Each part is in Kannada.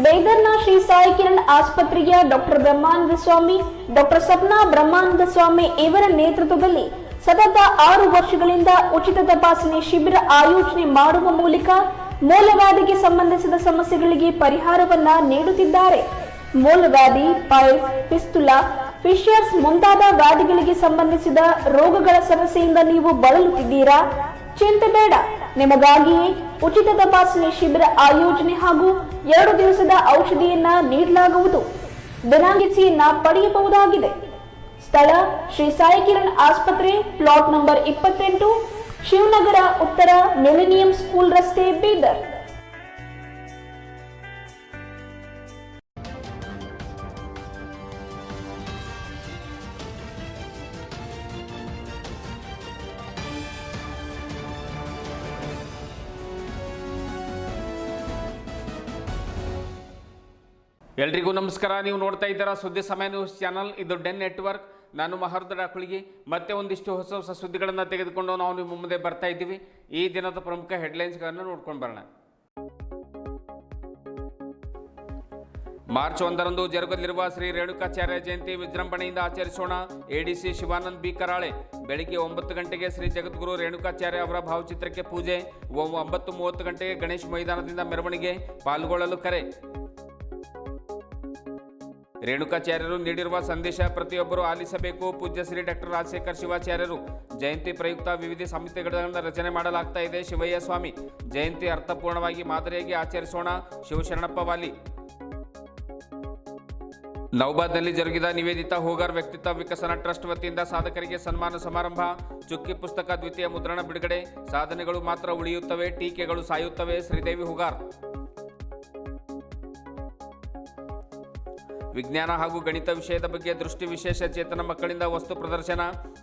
ಬೇದರ್ನ ಶ್ರೀ ಸಾಯಿ ಕಿರಣ್ ಆಸ್ಪತ್ರೆಯ ಡಾಕ್ಟರ್ ಬ್ರಹ್ಮಾನಂದ ಸ್ವಾಮಿ, ಡಾಕ್ಟರ್ ಸಪ್ನಾ ಬ್ರಹ್ಮಾನಂದ ಸ್ವಾಮಿ ಇವರ ನೇತೃತ್ವದಲ್ಲಿ ಸತತ 6 ವರ್ಷಗಳಿಂದ ಉಚಿತ ತಪಾಸಣೆ ಶಿಬಿರ ಆಯೋಜನೆ ಮಾಡುವ ಮೂಲಕ ಮೂಲವ್ಯಾಧಿಗೆ ಸಂಬಂಧಿಸಿದ ಸಮಸ್ಯೆಗಳಿಗೆ ಪರಿಹಾರವನ್ನ ನೀಡುತ್ತಿದ್ದಾರೆ. ಮೂಲವ್ಯಾಧಿ, ಪೈಲ್ಸ್, ಫಿಸ್ತುಲಾ, ಫಿಶರ್ಸ್ ಮುಂತಾದ ವ್ಯಾಧಿಗಳಿಗೆ ಸಂಬಂಧಿಸಿದ ರೋಗಗಳ ಸಮಸ್ಯೆಯಿಂದ ನೀವು ಬಳಲುತ್ತಿದ್ದೀರಾ? ಚಿಂತೆ ಬೇಡ. ನಿಮಗಾಗಿಯೇ ಉಚಿತ ತಪಾಸಣೆ ಶಿಬಿರ ಆಯೋಜನೆ ಹಾಗೂ 2 ದಿವಸದ ಔಷಧಿಯನ್ನ ನೀಡಲಾಗುವುದು. ದಿನಾಂಕಿಸಿಯನ್ನ ಪಡೆಯಬಹುದಾಗಿದೆ. ಸ್ಥಳ ಶ್ರೀ ಸಾಯಿ ಕಿರಣ್ ಆಸ್ಪತ್ರೆ, ಪ್ಲಾಟ್ ನಂಬರ್ 28, ಶಿವನಗರ ಉತ್ತರ, ಮಿಲೆನಿಯಂ ಸ್ಕೂಲ್ ರಸ್ತೆ, ಬೀದರ್. ಎಲ್ರಿಗೂ ನಮಸ್ಕಾರ. ನೀವು ನೋಡ್ತಾ ಇದ್ದೀರಾ ಸುದ್ದಿ ಸಮಯ ನ್ಯೂಸ್ ಚಾನಲ್. ಇದು ಡೆನ್ ನೆಟ್ವರ್ಕ್. ನಾನು ಮಹರ್ದ ಡಾಕುಳಿಗೆ ಮತ್ತೆ ಒಂದಿಷ್ಟು ಹೊಸ ಸುದ್ದಿಗಳನ್ನು ತೆಗೆದುಕೊಂಡು ನಾವು ನಿಮ್ಮ ಮುಂದೆ ಬರ್ತಾ ಇದ್ದೀವಿ. ಈ ದಿನದ ಪ್ರಮುಖ ಹೆಡ್ಲೈನ್ಸ್ಗಳನ್ನು ನೋಡ್ಕೊಂಡು ಬರೋಣ. ಮಾರ್ಚ್ 1ರಂದು ಜರುಗಲಿರುವ ಶ್ರೀ ರೇಣುಕಾಚಾರ್ಯ ಜಯಂತಿ ವಿಜೃಂಭಣೆಯಿಂದ ಆಚರಿಸೋಣ. ADC Shivanand B Karale. ಬೆಳಿಗ್ಗೆ 9 ಗಂಟೆಗೆ ಶ್ರೀ ಜಗದ್ಗುರು ರೇಣುಕಾಚಾರ್ಯ ಅವರ ಭಾವಚಿತ್ರಕ್ಕೆ ಪೂಜೆ. 9:30 ಗಂಟೆಗೆ ಗಣೇಶ್ ಮೈದಾನದಿಂದ ಮೆರವಣಿಗೆ. ಪಾಲ್ಗೊಳ್ಳಲು ಕರೆ. ರೇಣುಕಾಚಾರ್ಯರು ನೀಡಿರುವ ಸಂದೇಶ ಪ್ರತಿಯೊಬ್ಬರು ಆಲಿಸಬೇಕು. ಪೂಜ್ಯ ಶ್ರೀ ಡಾಕ್ಟರ್ ರಾಜಶೇಖರ್ ಶಿವಾಚಾರ್ಯರು. ಜಯಂತಿ ಪ್ರಯುಕ್ತ ವಿವಿಧ ಸಮಿತಿಗಳನ್ನು ರಚನೆ ಮಾಡಲಾಗ್ತಾ ಇದೆ. ಶಿವಯ್ಯ ಸ್ವಾಮಿ. ಜಯಂತಿ ಅರ್ಥಪೂರ್ಣವಾಗಿ ಮಾದರಿಯಾಗಿ ಆಚರಿಸೋಣ. ಶಿವಶರಣಪ್ಪ ವಾಲಿ. ನೌಬಾದ್ನಲ್ಲಿ ಜರುಗಿದ ನಿವೇದಿತಾ ಹೋಗಾರ್ ವ್ಯಕ್ತಿತ್ವ ವಿಕಸನ ಟ್ರಸ್ಟ್ ವತಿಯಿಂದ ಸಾಧಕರಿಗೆ ಸನ್ಮಾನ ಸಮಾರಂಭ. ಚುಕ್ಕಿ ಪುಸ್ತಕ ದ್ವಿತೀಯ ಮುದ್ರಣ ಬಿಡುಗಡೆ. ಸಾಧನೆಗಳು ಮಾತ್ರ ಉಳಿಯುತ್ತವೆ, ಟೀಕೆಗಳು ಸಾಯುತ್ತವೆ. ಶ್ರೀದೇವಿ ಹೋಗಾರ್. ವಿಜ್ಞಾನ ಹಾಗೂ ಗಣಿತ ವಿಷಯದ ಬಗ್ಗೆ ದೃಷ್ಟಿ ವಿಶೇಷ ಚೇತನ ಮಕ್ಕಳಿಂದ ವಸ್ತು ಪ್ರದರ್ಶನ.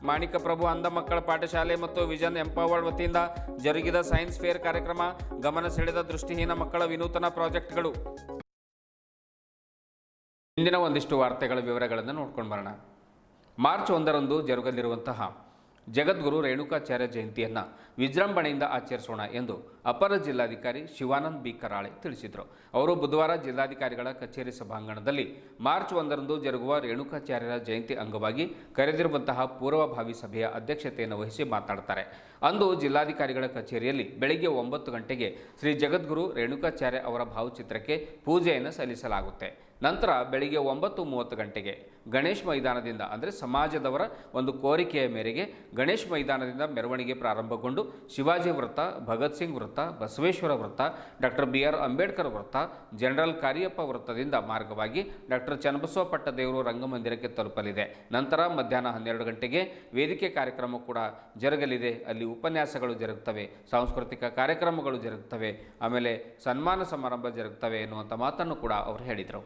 ಮಾಣಿಕ ಪ್ರಭು ಅಂಧ ಮಕ್ಕಳ ಪಾಠಶಾಲೆ ಮತ್ತು ವಿಷನ್ ಎಂಪವರ್ಡ್ ವತಿಯಿಂದ ಜರುಗಿದ ಸೈನ್ಸ್ ಫೇರ್ ಕಾರ್ಯಕ್ರಮ. ಗಮನ ಸೆಳೆದ ದೃಷ್ಟಿಹೀನ ಮಕ್ಕಳ ವಿನೂತನ ಪ್ರಾಜೆಕ್ಟ್ಗಳು. ಇಂದಿನ ಒಂದಿಷ್ಟು ವಾರ್ತೆಗಳ ವಿವರಗಳನ್ನು ನೋಡ್ಕೊಂಡು ಬರೋಣ. ಮಾರ್ಚ್ 1ರಂದು ಜರುಗಲಿರುವಂತಹ ಜಗದ್ಗುರು ರೇಣುಕಾಚಾರ್ಯ ಜಯಂತಿಯನ್ನು ವಿಜೃಂಭಣೆಯಿಂದ ಆಚರಿಸೋಣ ಎಂದು ಅಪರ ಜಿಲ್ಲಾಧಿಕಾರಿ ಶಿವಾನಂದ್ ಬಿ ಕರಾಳೆ ತಿಳಿಸಿದರು. ಅವರು ಬುಧವಾರ ಜಿಲ್ಲಾಧಿಕಾರಿಗಳ ಕಚೇರಿ ಸಭಾಂಗಣದಲ್ಲಿ ಮಾರ್ಚ್ 1ರಂದು ಜರುಗುವ ರೇಣುಕಾಚಾರ್ಯರ ಜಯಂತಿ ಅಂಗವಾಗಿ ಕರೆದಿರುವಂತಹ ಪೂರ್ವಭಾವಿ ಸಭೆಯ ಅಧ್ಯಕ್ಷತೆಯನ್ನು ವಹಿಸಿ ಮಾತನಾಡುತ್ತಾರೆ. ಅಂದು ಜಿಲ್ಲಾಧಿಕಾರಿಗಳ ಕಚೇರಿಯಲ್ಲಿ ಬೆಳಗ್ಗೆ 9 ಗಂಟೆಗೆ ಶ್ರೀ ಜಗದ್ಗುರು ರೇಣುಕಾಚಾರ್ಯ ಅವರ ಭಾವಚಿತ್ರಕ್ಕೆ ಪೂಜೆಯನ್ನು ಸಲ್ಲಿಸಲಾಗುತ್ತೆ. ನಂತರ ಬೆಳಿಗ್ಗೆ 9:30 ಗಂಟೆಗೆ ಗಣೇಶ್ ಮೈದಾನದಿಂದ, ಅಂದರೆ ಸಮಾಜದವರ ಒಂದು ಕೋರಿಕೆಯ ಮೇರೆಗೆ ಗಣೇಶ್ ಮೈದಾನದಿಂದ ಮೆರವಣಿಗೆ ಪ್ರಾರಂಭಗೊಂಡು ಶಿವಾಜಿ ವೃತ್ತ, ಭಗತ್ ಸಿಂಗ್ ವೃತ್ತ, ಬಸವೇಶ್ವರ ವೃತ್ತ, ಡಾಕ್ಟರ್ BR ಅಂಬೇಡ್ಕರ್ ವೃತ್ತ, ಜನರಲ್ ಕಾರ್ಯಪ್ಪ ವೃತ್ತದಿಂದ ಮಾರ್ಗವಾಗಿ ಡಾಕ್ಟರ್ ಚನ್ನಬಸವ ಪಟ್ಟದೇವರು ರಂಗಮಂದಿರಕ್ಕೆ ತಲುಪಲಿದೆ. ನಂತರ ಮಧ್ಯಾಹ್ನ 12 ಗಂಟೆಗೆ ವೇದಿಕೆ ಕಾರ್ಯಕ್ರಮ ಕೂಡ ಜರುಗಲಿದೆ. ಅಲ್ಲಿ ಉಪನ್ಯಾಸಗಳು ಜರುಗುತ್ತವೆ, ಸಾಂಸ್ಕೃತಿಕ ಕಾರ್ಯಕ್ರಮಗಳು ಜರುಗುತ್ತವೆ, ಆಮೇಲೆ ಸನ್ಮಾನ ಸಮಾರಂಭ ಜರುಗುತ್ತವೆ ಎನ್ನುವಂಥ ಮಾತನ್ನು ಕೂಡ ಅವರು ಹೇಳಿದರು.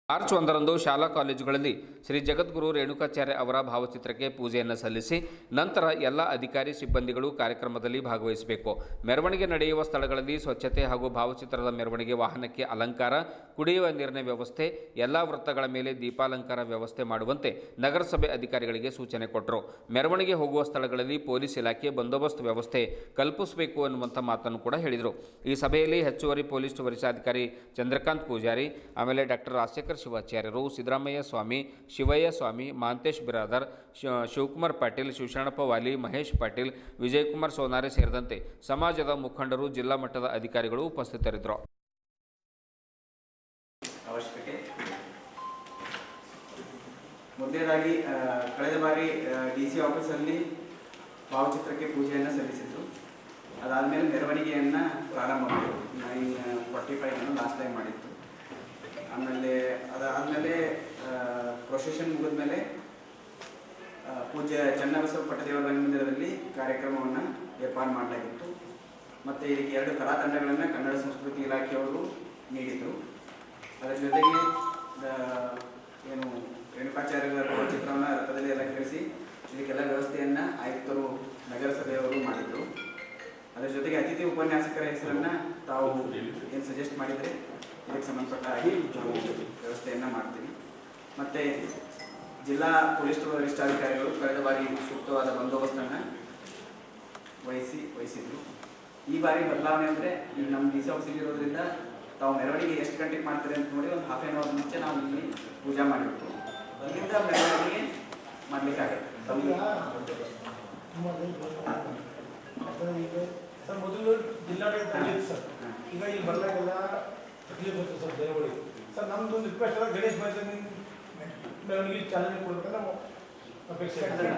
ಮಾರ್ಚ್ 1ರಂದು ಶಾಲಾ ಕಾಲೇಜುಗಳಲ್ಲಿ ಶ್ರೀ ಜಗದ್ಗುರು ರೇಣುಕಾಚಾರ್ಯ ಅವರ ಭಾವಚಿತ್ರಕ್ಕೆ ಪೂಜೆಯನ್ನು ಸಲ್ಲಿಸಿ ನಂತರ ಎಲ್ಲ ಅಧಿಕಾರಿ ಸಿಬ್ಬಂದಿಗಳು ಕಾರ್ಯಕ್ರಮದಲ್ಲಿ ಭಾಗವಹಿಸಬೇಕು. ಮೆರವಣಿಗೆ ನಡೆಯುವ ಸ್ಥಳಗಳಲ್ಲಿ ಸ್ವಚ್ಛತೆ ಹಾಗೂ ಭಾವಚಿತ್ರದ ಮೆರವಣಿಗೆ ವಾಹನಕ್ಕೆ ಅಲಂಕಾರ, ಕುಡಿಯುವ ನೀರಿನ ವ್ಯವಸ್ಥೆ, ಎಲ್ಲ ವೃತ್ತಗಳ ಮೇಲೆ ದೀಪಾಲಂಕಾರ ವ್ಯವಸ್ಥೆ ಮಾಡುವಂತೆ ನಗರಸಭೆ ಅಧಿಕಾರಿಗಳಿಗೆ ಸೂಚನೆ ಕೊಟ್ಟರು. ಮೆರವಣಿಗೆ ಹೋಗುವ ಸ್ಥಳಗಳಲ್ಲಿ ಪೊಲೀಸ್ ಇಲಾಖೆ ಬಂದೋಬಸ್ತ್ ವ್ಯವಸ್ಥೆ ಕಲ್ಪಿಸಬೇಕು ಅನ್ನುವಂಥ ಮಾತನ್ನು ಕೂಡ ಹೇಳಿದರು. ಈ ಸಭೆಯಲ್ಲಿ ಹೆಚ್ಚುವರಿ ಪೊಲೀಸ್ ವರಿಷ್ಠಾಧಿಕಾರಿ ಚಂದ್ರಕಾಂತ್ ಪೂಜಾರಿ, ಆಮೇಲೆ ಡಾಕ್ಟರ್ ರಾಜಶೇಖರ್ ಶಿವಾಚಾರ್ಯರು, ಸಿದ್ದರಾಮಯ್ಯ ಸ್ವಾಮಿ, ಶಿವಯ್ಯ ಸ್ವಾಮಿ, ಮಹಾಂತೇಶ್ ಬಿರಾದರ್, ಶಿವಕುಮಾರ್ ಪಾಟೀಲ್, ಶಿವಶರಣಪ್ಪ ವಾಲಿ, ಮಹೇಶ್ ಪಾಟೀಲ್, ವಿಜಯಕುಮಾರ್ ಸೋನಾರೆ ಸೇರಿದಂತೆ ಸಮಾಜದ ಮುಖಂಡರು, ಜಿಲ್ಲಾ ಮಟ್ಟದ ಅಧಿಕಾರಿಗಳು ಉಪಸ್ಥಿತರಿದ್ದರು. ಮೊದಲನೇದಾಗಿ ಕಳೆದ ಬಾರಿ DC ಆಫೀಸಲ್ಲಿ ಭಾವಚಿತ್ರಕ್ಕೆ ಪೂಜೆಯನ್ನು ಸಲ್ಲಿಸಿದ್ರು. ಅದಾದಮೇಲೆ ಮೆರವಣಿಗೆಯನ್ನು ಪ್ರಾರಂಭ ಮಾಡಿದ್ರು. 9:45 ಲಾಸ್ಟ್ ಟೈಮ್ ಮಾಡಿತ್ತು. ಅದಾದಮೇಲೆ ಪ್ರೊಸೆಷನ್ ಮುಗಿದ್ಮೇಲೆ ಪೂಜ್ಯ ಚನ್ನಬಸವ ಪಟ್ಟದೇವರ ರಂಗಮಂದಿರದಲ್ಲಿ ಕಾರ್ಯಕ್ರಮವನ್ನು ಏರ್ಪಾಡು ಮಾಡಲಾಗಿತ್ತು. ಮತ್ತು ಇದಕ್ಕೆ 2 ಕಲಾ ತಂಡಗಳನ್ನು ಕನ್ನಡ ಸಂಸ್ಕೃತಿ ಇಲಾಖೆಯವರು ನೀಡಿದರು. ಅದರ ಜೊತೆಗೆ ಏನು ರೇಣುಕಾಚಾರ್ಯರ ಚಿತ್ರವನ್ನು ರಥದಲ್ಲಿ ಅಲಂಕರಿಸಿ ಇದಕ್ಕೆಲ್ಲ ವ್ಯವಸ್ಥೆಯನ್ನು ಆಯುಕ್ತರು, ನಗರಸಭೆಯವರು ಮಾಡಿದರು. ಅದರ ಜೊತೆಗೆ ಅತಿಥಿ ಉಪನ್ಯಾಸಕರ ಹೆಸರನ್ನು ತಾವು ಏನು ಸಜೆಸ್ಟ್ ಮಾಡಿದರೆ ಇದಕ್ಕೆ ಸಂಬಂಧಪಟ್ಟ ಹಾಗೆ ನಾವು ವ್ಯವಸ್ಥೆಯನ್ನು ಮಾಡ್ತೀವಿ. ಮತ್ತು ಜಿಲ್ಲಾ ಪೊಲೀಸ್ ವರಿಷ್ಠಾಧಿಕಾರಿಗಳು ಕಳೆದ ಬಾರಿ ಸೂಕ್ತವಾದ ಬಂದೋಬಸ್ತನ್ನು ವಹಿಸಿದ್ರು. ಈ ಬಾರಿ ಬದಲಾವಣೆ ಅಂದರೆ ಈಗ ನಮ್ಮ DC ಆಫೀಸಿಗೆ ಇರೋದ್ರಿಂದ ತಾವು ಮೆರವಣಿಗೆ ಎಷ್ಟು ಗಂಟೆಗೆ ಮಾಡ್ತಾರೆ ಅಂತ ನೋಡಿ ಒಂದು ಹಾಫ್ ಆನ್ ಅವರ್ ಮುಂಚೆ ನಾವು ಇಲ್ಲಿ ಪೂಜೆ ಮಾಡಿಬಿಟ್ಟು ಇಲ್ಲಿಂದ ಮೆರವಣಿಗೆ ಮಾಡಲಿಕ್ಕಾಗುತ್ತೆ. ಸರ್ ಮೊದಲು ಜಿಲ್ಲಾಡಳಿತ ಸರ್ ಈಗ ಇಲ್ಲಿ ಬರಲಾಗೆಲ್ಲ ತಕಲೀಫ್ ಬರ್ತದೆ ಸರ್ ದೇವಗಳಿಗೆ. ಸರ್ ನಮ್ದು ಒಂದು ರಿಕ್ವೆಸ್ಟ್ ಅಲ್ಲ, ಗಣೇಶ್ ಮೆರವಣಿಗೆ ಚಾಲನೆ ಕೊಡ್ಬೇಕಂದ್ರೆ ನಾವು ಅಪೇಕ್ಷೆ. ಅಂದರೆ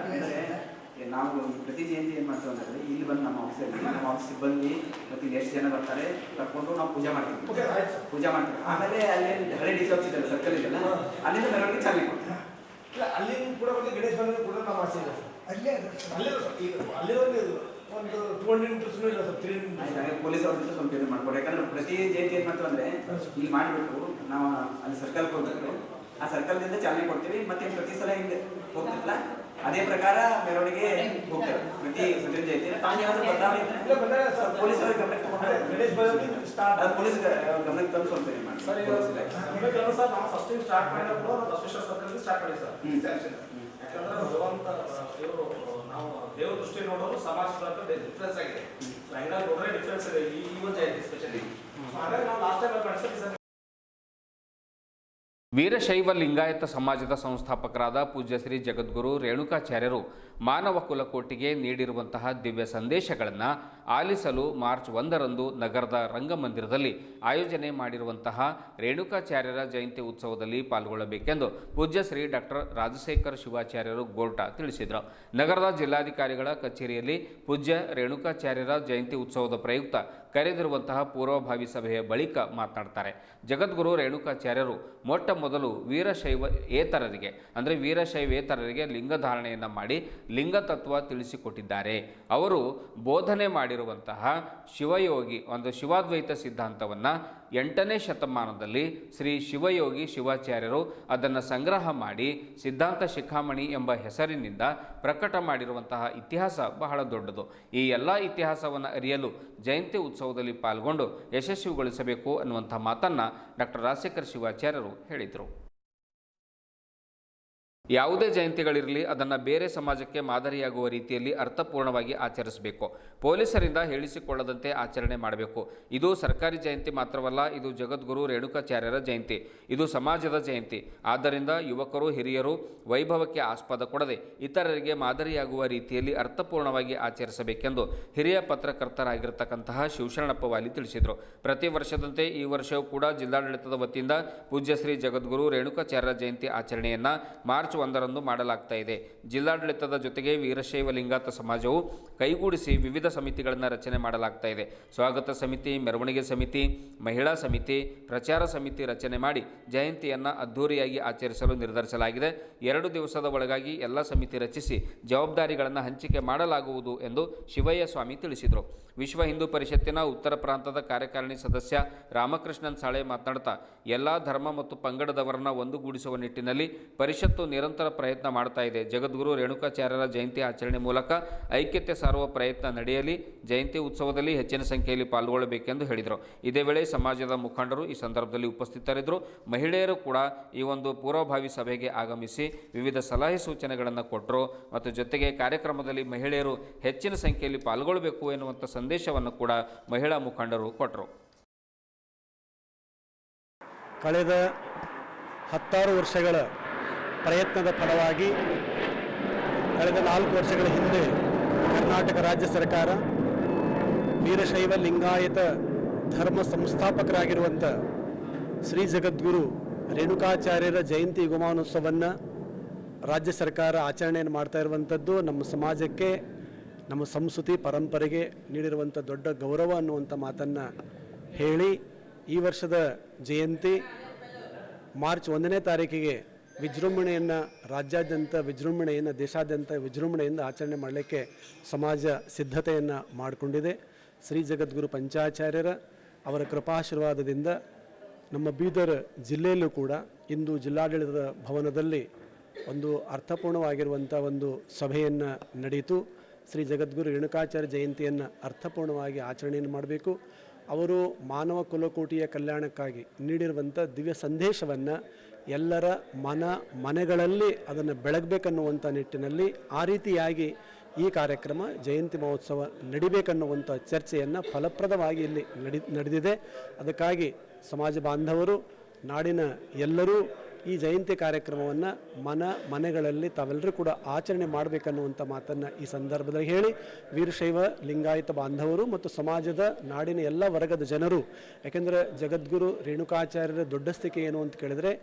ನಾವು ಪ್ರತಿ ಜಯಂತಿ ಏನು ಮಾಡ್ತೀವಿ ಅಂದರೆ ಇಲ್ಲಿ ಬಂದು ನಮ್ಮ ಆಫೀಸ್ ಸಿಬ್ಬಂದಿ ಮತ್ತು ಇಲ್ಲಿ ಎಷ್ಟು ಜನ ಬರ್ತಾರೆ ಕರ್ಕೊಂಡು ನಾವು ಪೂಜೆ ಮಾಡ್ತೀವಿ. ಪೂಜೆ ಮಾಡ್ತೀವಿ. ಆಮೇಲೆ ಅಲ್ಲಿ ಹಳೆ ಡಿ ಸಿ ಆಫೀಸ್ ಇದೆ, ಸರ್ಕಲ್ ಇದೆಯಲ್ಲ, ಅಲ್ಲಿಂದ ಮೆರವಣಿಗೆ ಚಾಲನೆ ಕೊಡ್ತೀವಿ. ಇಲ್ಲ ಅಲ್ಲಿ ಕೂಡ ಒಂದು ಗಣೇಶ್ ಮೆರವಣಿಗೆ ಕೂಡ ನಮ್ಮ ಆಸೆ ಇದೆ ಸರ್. ಅಲ್ಲೇ ಒಂದು 200 ಮೀಟರ್ಸ್ ಇಲ್ಲ ಸರ್, 300 ಮೀಟರ್ಸ್. ಪೊಲೀಸ್ ಅವ್ರ ಜೊತೆ ಸ್ವಲ್ಪ ಇದು ಮಾಡ್ಬೋದು. ಯಾಕಂದ್ರೆ ಪ್ರತಿ ಜಯಂತಿ ಏನು ಮಾಡ್ತೀವಿ ಅಂದರೆ ಇಲ್ಲಿ ಮಾಡಿಬಿಟ್ಟು ನಾವು ಅಲ್ಲಿ ಸರ್ಕಲ್ ಹೋಗ್ಬೇಕು, ಆ ಸರ್ಕಲ್ನಿಂದ ಚಾಲನೆ ಕೊಡ್ತೀವಿ. ಮತ್ತೆ ಪ್ರತಿ ಸಲ ಹಿಂಗೆ ಹೋಗ್ತಿರಲ್ಲ ಅದೇ ಪ್ರಕಾರ ಮೆರವಣಿಗೆ ಹೋಗ್ತೇವೆ ಪ್ರತಿ ಜಯಂತಿ. ತಾನೇನಾದ್ರೂ ಬದಲಾವಣೆ ಪೊಲೀಸ್ ಅವ್ರಿಗೆ ಗಮನಕ್ಕೆ ಪೊಲೀಸ್ ಗಮನಕ್ಕೆ ತಂದು ಸ್ವಲ್ಪ ಏನು ಮಾಡಿ ಸರ್. ನಾವು ಫಸ್ಟ್ ಸ್ಟಾರ್ಟ್ ಮಾಡಿದ್ರು ಬಸವೇಶ್ವರ ಸರ್ಕಲ್ ಸ್ಟಾರ್ಟ್ ಮಾಡಿ ಸರ್. ಯಾಕಂದ್ರೆ ಭಗವಂತ ಇವರು ನಾವು ದೇವ್ರ ದೃಷ್ಟಿ ನೋಡೋರು ಸಮಾಜ ಡಿಫ್ರೆನ್ಸ್ ಆಗಿದೆ. ಹಂಗಾಗಿ ನೋಡ್ರೆ ಡಿಫ್ರೆನ್ಸ್ ಇದೆ ಈ ಒಂದು ಜಯಂತಿ ಸ್ಪೆಷಲಿ. ಹಾಗಾಗಿ ನಾವು ಲಾಸ್ಟ್ ಟೈಮ್ ಮಾಡಿಸ್ತೀವಿ ಸರ್. ವೀರಶೈವ ಲಿಂಗಾಯತ ಸಮಾಜದ ಸಂಸ್ಥಾಪಕರಾದ ಪೂಜ್ಯ ಶ್ರೀ ಜಗದ್ಗುರು ರೇಣುಕಾಚಾರ್ಯರು ಮಾನವ ಕುಲಕೋಟಿಗೆ ನೀಡಿರುವಂತಹ ದಿವ್ಯ ಸಂದೇಶಗಳನ್ನು ಆಲಿಸಲು ಮಾರ್ಚ್ 1ರಂದು ನಗರದ ರಂಗಮಂದಿರದಲ್ಲಿ ಆಯೋಜನೆ ಮಾಡಿರುವಂತಹ ರೇಣುಕಾಚಾರ್ಯರ ಜಯಂತಿ ಉತ್ಸವದಲ್ಲಿ ಪಾಲ್ಗೊಳ್ಳಬೇಕೆಂದು ಪೂಜ್ಯ ಶ್ರೀ ಡಾಕ್ಟರ್ ರಾಜಶೇಖರ್ ಶಿವಾಚಾರ್ಯರು ಗೋರ್ಟಾ ತಿಳಿಸಿದರು. ನಗರದ ಜಿಲ್ಲಾಧಿಕಾರಿಗಳ ಕಚೇರಿಯಲ್ಲಿ ಪೂಜ್ಯ ರೇಣುಕಾಚಾರ್ಯರ ಜಯಂತಿ ಉತ್ಸವದ ಪ್ರಯುಕ್ತ ಕರೆದಿರುವಂತಹ ಪೂರ್ವಭಾವಿ ಸಭೆಯ ಬಳಿಕ ಮಾತನಾಡ್ತಾರೆ. ಜಗದ್ಗುರು ರೇಣುಕಾಚಾರ್ಯರು ಮೊಟ್ಟ ಮೊದಲು ವೀರಶೈವೇತರರಿಗೆ ಲಿಂಗಧಾರಣೆಯನ್ನು ಮಾಡಿ ಲಿಂಗತತ್ವ ತಿಳಿಸಿಕೊಟ್ಟಿದ್ದಾರೆ. ಅವರು ಬೋಧನೆ ಮಾಡಿರುವಂತಹ ಶಿವಯೋಗಿ ಒಂದು ಶಿವಾದ್ವೈತ ಸಿದ್ಧಾಂತವನ್ನು 8ನೇ ಶತಮಾನದಲ್ಲಿ ಶ್ರೀ ಶಿವಯೋಗಿ ಶಿವಾಚಾರ್ಯರು ಅದನ್ನು ಸಂಗ್ರಹ ಮಾಡಿ ಸಿದ್ಧಾಂತ ಶಿಖಾಮಣಿ ಎಂಬ ಹೆಸರಿನಿಂದ ಪ್ರಕಟ ಮಾಡಿರುವಂತಹ ಇತಿಹಾಸ ಬಹಳ ದೊಡ್ಡದು. ಈ ಎಲ್ಲ ಇತಿಹಾಸವನ್ನು ಅರಿಯಲು ಜಯಂತಿ ಉತ್ಸವದಲ್ಲಿ ಪಾಲ್ಗೊಂಡು ಯಶಸ್ವಿಗೊಳಿಸಬೇಕು ಅನ್ನುವಂಥ ಮಾತನ್ನು ಡಾಕ್ಟರ್ ರಾಜಶೇಖರ್ ಶಿವಾಚಾರ್ಯರು ಹೇಳಿದರು. ಯಾವುದೇ ಜಯಂತಿಗಳಿರಲಿ ಅದನ್ನು ಬೇರೆ ಸಮಾಜಕ್ಕೆ ಮಾದರಿಯಾಗುವ ರೀತಿಯಲ್ಲಿ ಅರ್ಥಪೂರ್ಣವಾಗಿ ಆಚರಿಸಬೇಕು. ಪೊಲೀಸರಿಂದ ಹೇಳಿಸಿಕೊಳ್ಳದಂತೆ ಆಚರಣೆ ಮಾಡಬೇಕು. ಇದು ಸರ್ಕಾರಿ ಜಯಂತಿ ಮಾತ್ರವಲ್ಲ, ಇದು ಜಗದ್ಗುರು ರೇಣುಕಾಚಾರ್ಯರ ಜಯಂತಿ, ಇದು ಸಮಾಜದ ಜಯಂತಿ. ಆದ್ದರಿಂದ ಯುವಕರು ಹಿರಿಯರು ವೈಭವಕ್ಕೆ ಆಸ್ಪದ ಕೊಡದೆ ಇತರರಿಗೆ ಮಾದರಿಯಾಗುವ ರೀತಿಯಲ್ಲಿ ಅರ್ಥಪೂರ್ಣವಾಗಿ ಆಚರಿಸಬೇಕೆಂದು ಹಿರಿಯ ಪತ್ರಕರ್ತರಾಗಿರ್ತಕ್ಕಂತಹ ಶಿವಶರಣಪ್ಪ ವಾಲಿ ತಿಳಿಸಿದರು. ಪ್ರತಿ ವರ್ಷದಂತೆ ಈ ವರ್ಷವೂ ಕೂಡ ಜಿಲ್ಲಾಡಳಿತದ ವತಿಯಿಂದ ಪೂಜ್ಯ ಶ್ರೀ ಜಗದ್ಗುರು ರೇಣುಕಾಚಾರ್ಯರ ಜಯಂತಿ ಆಚರಣೆಯನ್ನು ಮಾರ್ಚ್ 1ರಂದು ಮಾಡಲಾಗ್ತಾ ಇದೆ. ಜಿಲ್ಲಾಡಳಿತದ ಜೊತೆಗೆ ವೀರಶೈವ ಲಿಂಗಾಯತ ಸಮಾಜವು ಕೈಗೂಡಿಸಿ ವಿವಿಧ ಸಮಿತಿಗಳನ್ನು ರಚನೆ ಮಾಡಲಾಗ್ತಾ ಇದೆ. ಸ್ವಾಗತ ಸಮಿತಿ, ಮೆರವಣಿಗೆ ಸಮಿತಿ, ಮಹಿಳಾ ಸಮಿತಿ, ಪ್ರಚಾರ ಸಮಿತಿ ರಚನೆ ಮಾಡಿ ಜಯಂತಿಯನ್ನು ಅದ್ಧೂರಿಯಾಗಿ ಆಚರಿಸಲು ನಿರ್ಧರಿಸಲಾಗಿದೆ. 2 ದಿವಸದ ಒಳಗಾಗಿ ಎಲ್ಲ ಸಮಿತಿ ರಚಿಸಿ ಜವಾಬ್ದಾರಿಗಳನ್ನು ಹಂಚಿಕೆ ಮಾಡಲಾಗುವುದು ಎಂದು ಶಿವಯ್ಯ ಸ್ವಾಮಿ ತಿಳಿಸಿದರು. ವಿಶ್ವ ಹಿಂದೂ ಪರಿಷತ್ತಿನ ಉತ್ತರ ಪ್ರಾಂತದ ಕಾರ್ಯಕಾರಿಣಿ ಸದಸ್ಯ ರಾಮಕೃಷ್ಣನ್ ಸಾಳೆ ಮಾತನಾಡ್ತಾ, ಎಲ್ಲ ಧರ್ಮ ಮತ್ತು ಪಂಗಡದವರನ್ನು ಒಂದುಗೂಡಿಸುವ ನಿಟ್ಟಿನಲ್ಲಿ ಪರಿಷತ್ತು ನಿರಂತರ ಪ್ರಯತ್ನ ಮಾಡ್ತಾ ಇದೆ. ಜಗದ್ಗುರು ರೇಣುಕಾಚಾರ್ಯರ ಜಯಂತಿ ಆಚರಣೆ ಮೂಲಕ ಐಕ್ಯತೆ ಸಾರುವ ಪ್ರಯತ್ನ ನಡೆಯಲಿ. ಜಯಂತಿ ಉತ್ಸವದಲ್ಲಿ ಹೆಚ್ಚಿನ ಸಂಖ್ಯೆಯಲ್ಲಿ ಪಾಲ್ಗೊಳ್ಳಬೇಕೆಂದು ಹೇಳಿದರು. ಇದೇ ವೇಳೆ ಸಮಾಜದ ಮುಖಂಡರು ಈ ಸಂದರ್ಭದಲ್ಲಿ ಉಪಸ್ಥಿತರಿದ್ದರು. ಮಹಿಳೆಯರು ಕೂಡ ಈ ಒಂದು ಪೂರ್ವಭಾವಿ ಸಭೆಗೆ ಆಗಮಿಸಿ ವಿವಿಧ ಸಲಹೆ ಸೂಚನೆಗಳನ್ನು ಕೊಟ್ಟರು ಮತ್ತು ಜೊತೆಗೆ ಕಾರ್ಯಕ್ರಮದಲ್ಲಿ ಮಹಿಳೆಯರು ಹೆಚ್ಚಿನ ಸಂಖ್ಯೆಯಲ್ಲಿ ಪಾಲ್ಗೊಳ್ಳಬೇಕು ಎನ್ನುವಂಥ ಸಂದೇಶವನ್ನು ಕೂಡ ಮಹಿಳಾ ಮುಖಂಡರು ಕೊಟ್ಟರು. ಕಳೆದ 10 ವರ್ಷಗಳ ಪ್ರಯತ್ನದ ಫಲವಾಗಿ ಕಳೆದ 4 ವರ್ಷಗಳ ಹಿಂದೆ ಕರ್ನಾಟಕ ರಾಜ್ಯ ಸರ್ಕಾರ ವೀರಶೈವ ಲಿಂಗಾಯತ ಧರ್ಮ ಸಂಸ್ಥಾಪಕರಾಗಿರುವಂಥ ಶ್ರೀ ಜಗದ್ಗುರು ರೇಣುಕಾಚಾರ್ಯರ ಜಯಂತಿ ಯುಗಮಾನೋತ್ಸವವನ್ನು ರಾಜ್ಯ ಸರ್ಕಾರ ಆಚರಣೆಯನ್ನು ಮಾಡ್ತಾ ಇರುವಂಥದ್ದು ನಮ್ಮ ಸಮಾಜಕ್ಕೆ, ನಮ್ಮ ಸಂಸ್ಕೃತಿ ಪರಂಪರೆಗೆ ನೀಡಿರುವಂಥ ದೊಡ್ಡ ಗೌರವ ಅನ್ನುವಂಥ ಮಾತನ್ನು ಹೇಳಿ, ಈ ವರ್ಷದ ಜಯಂತಿ ಮಾರ್ಚ್ 1ನೇ ತಾರೀಕಿಗೆ ವಿಜೃಂಭಣೆಯನ್ನು ರಾಜ್ಯಾದ್ಯಂತ ವಿಜೃಂಭಣೆಯನ್ನು ದೇಶಾದ್ಯಂತ ವಿಜೃಂಭಣೆಯಿಂದ ಆಚರಣೆ ಮಾಡಲಿಕ್ಕೆ ಸಮಾಜ ಸಿದ್ಧತೆಯನ್ನು ಮಾಡಿಕೊಂಡಿದೆ. ಶ್ರೀ ಜಗದ್ಗುರು ಪಂಚಾಚಾರ್ಯರ ಅವರ ಕೃಪಾಶೀರ್ವಾದದಿಂದ ನಮ್ಮ ಬೀದರ್ ಜಿಲ್ಲೆಯಲ್ಲೂ ಕೂಡ ಇಂದು ಜಿಲ್ಲಾಡಳಿತದ ಭವನದಲ್ಲಿ ಒಂದು ಅರ್ಥಪೂರ್ಣವಾಗಿರುವಂಥ ಒಂದು ಸಭೆಯನ್ನು ನಡೆಯಿತು. ಶ್ರೀ ಜಗದ್ಗುರು ರೇಣುಕಾಚಾರ್ಯ ಜಯಂತಿಯನ್ನು ಅರ್ಥಪೂರ್ಣವಾಗಿ ಆಚರಣೆಯನ್ನು ಮಾಡಬೇಕು. ಅವರು ಮಾನವ ಕುಲಕೋಟಿಯ ಕಲ್ಯಾಣಕ್ಕಾಗಿ ನೀಡಿರುವಂಥ ದಿವ್ಯ ಸಂದೇಶವನ್ನು ಎಲ್ಲರ ಮನೆಗಳಲ್ಲಿ ಅದನ್ನು ಬೆಳಗಬೇಕನ್ನುವಂಥ ನಿಟ್ಟಿನಲ್ಲಿ ಆ ರೀತಿಯಾಗಿ ಈ ಕಾರ್ಯಕ್ರಮ ಜಯಂತಿ ಮಹೋತ್ಸವ ನಡಿಬೇಕನ್ನುವಂಥ ಚರ್ಚೆಯನ್ನು ಫಲಪ್ರದವಾಗಿ ಇಲ್ಲಿ ನಡೆದಿದೆ. ಅದಕ್ಕಾಗಿ ಸಮಾಜ ಬಾಂಧವರು, ನಾಡಿನ ಎಲ್ಲರೂ ಈ ಜಯಂತಿ ಕಾರ್ಯಕ್ರಮವನ್ನು ಮನೆಗಳಲ್ಲಿ ತಾವೆಲ್ಲರೂ ಕೂಡ ಆಚರಣೆ ಮಾಡಬೇಕನ್ನುವಂಥ ಮಾತನ್ನು ಈ ಸಂದರ್ಭದಲ್ಲಿ ಹೇಳಿ, ವೀರಶೈವ ಲಿಂಗಾಯತ ಬಾಂಧವರು ಮತ್ತು ಸಮಾಜದ ನಾಡಿನ ಎಲ್ಲ ವರ್ಗದ ಜನರು, ಯಾಕೆಂದರೆ ಜಗದ್ಗುರು ರೇಣುಕಾಚಾರ್ಯರ ದೊಡ್ಡಸ್ತಿಕೆ ಏನು ಅಂತ ಕೇಳಿದರೆ,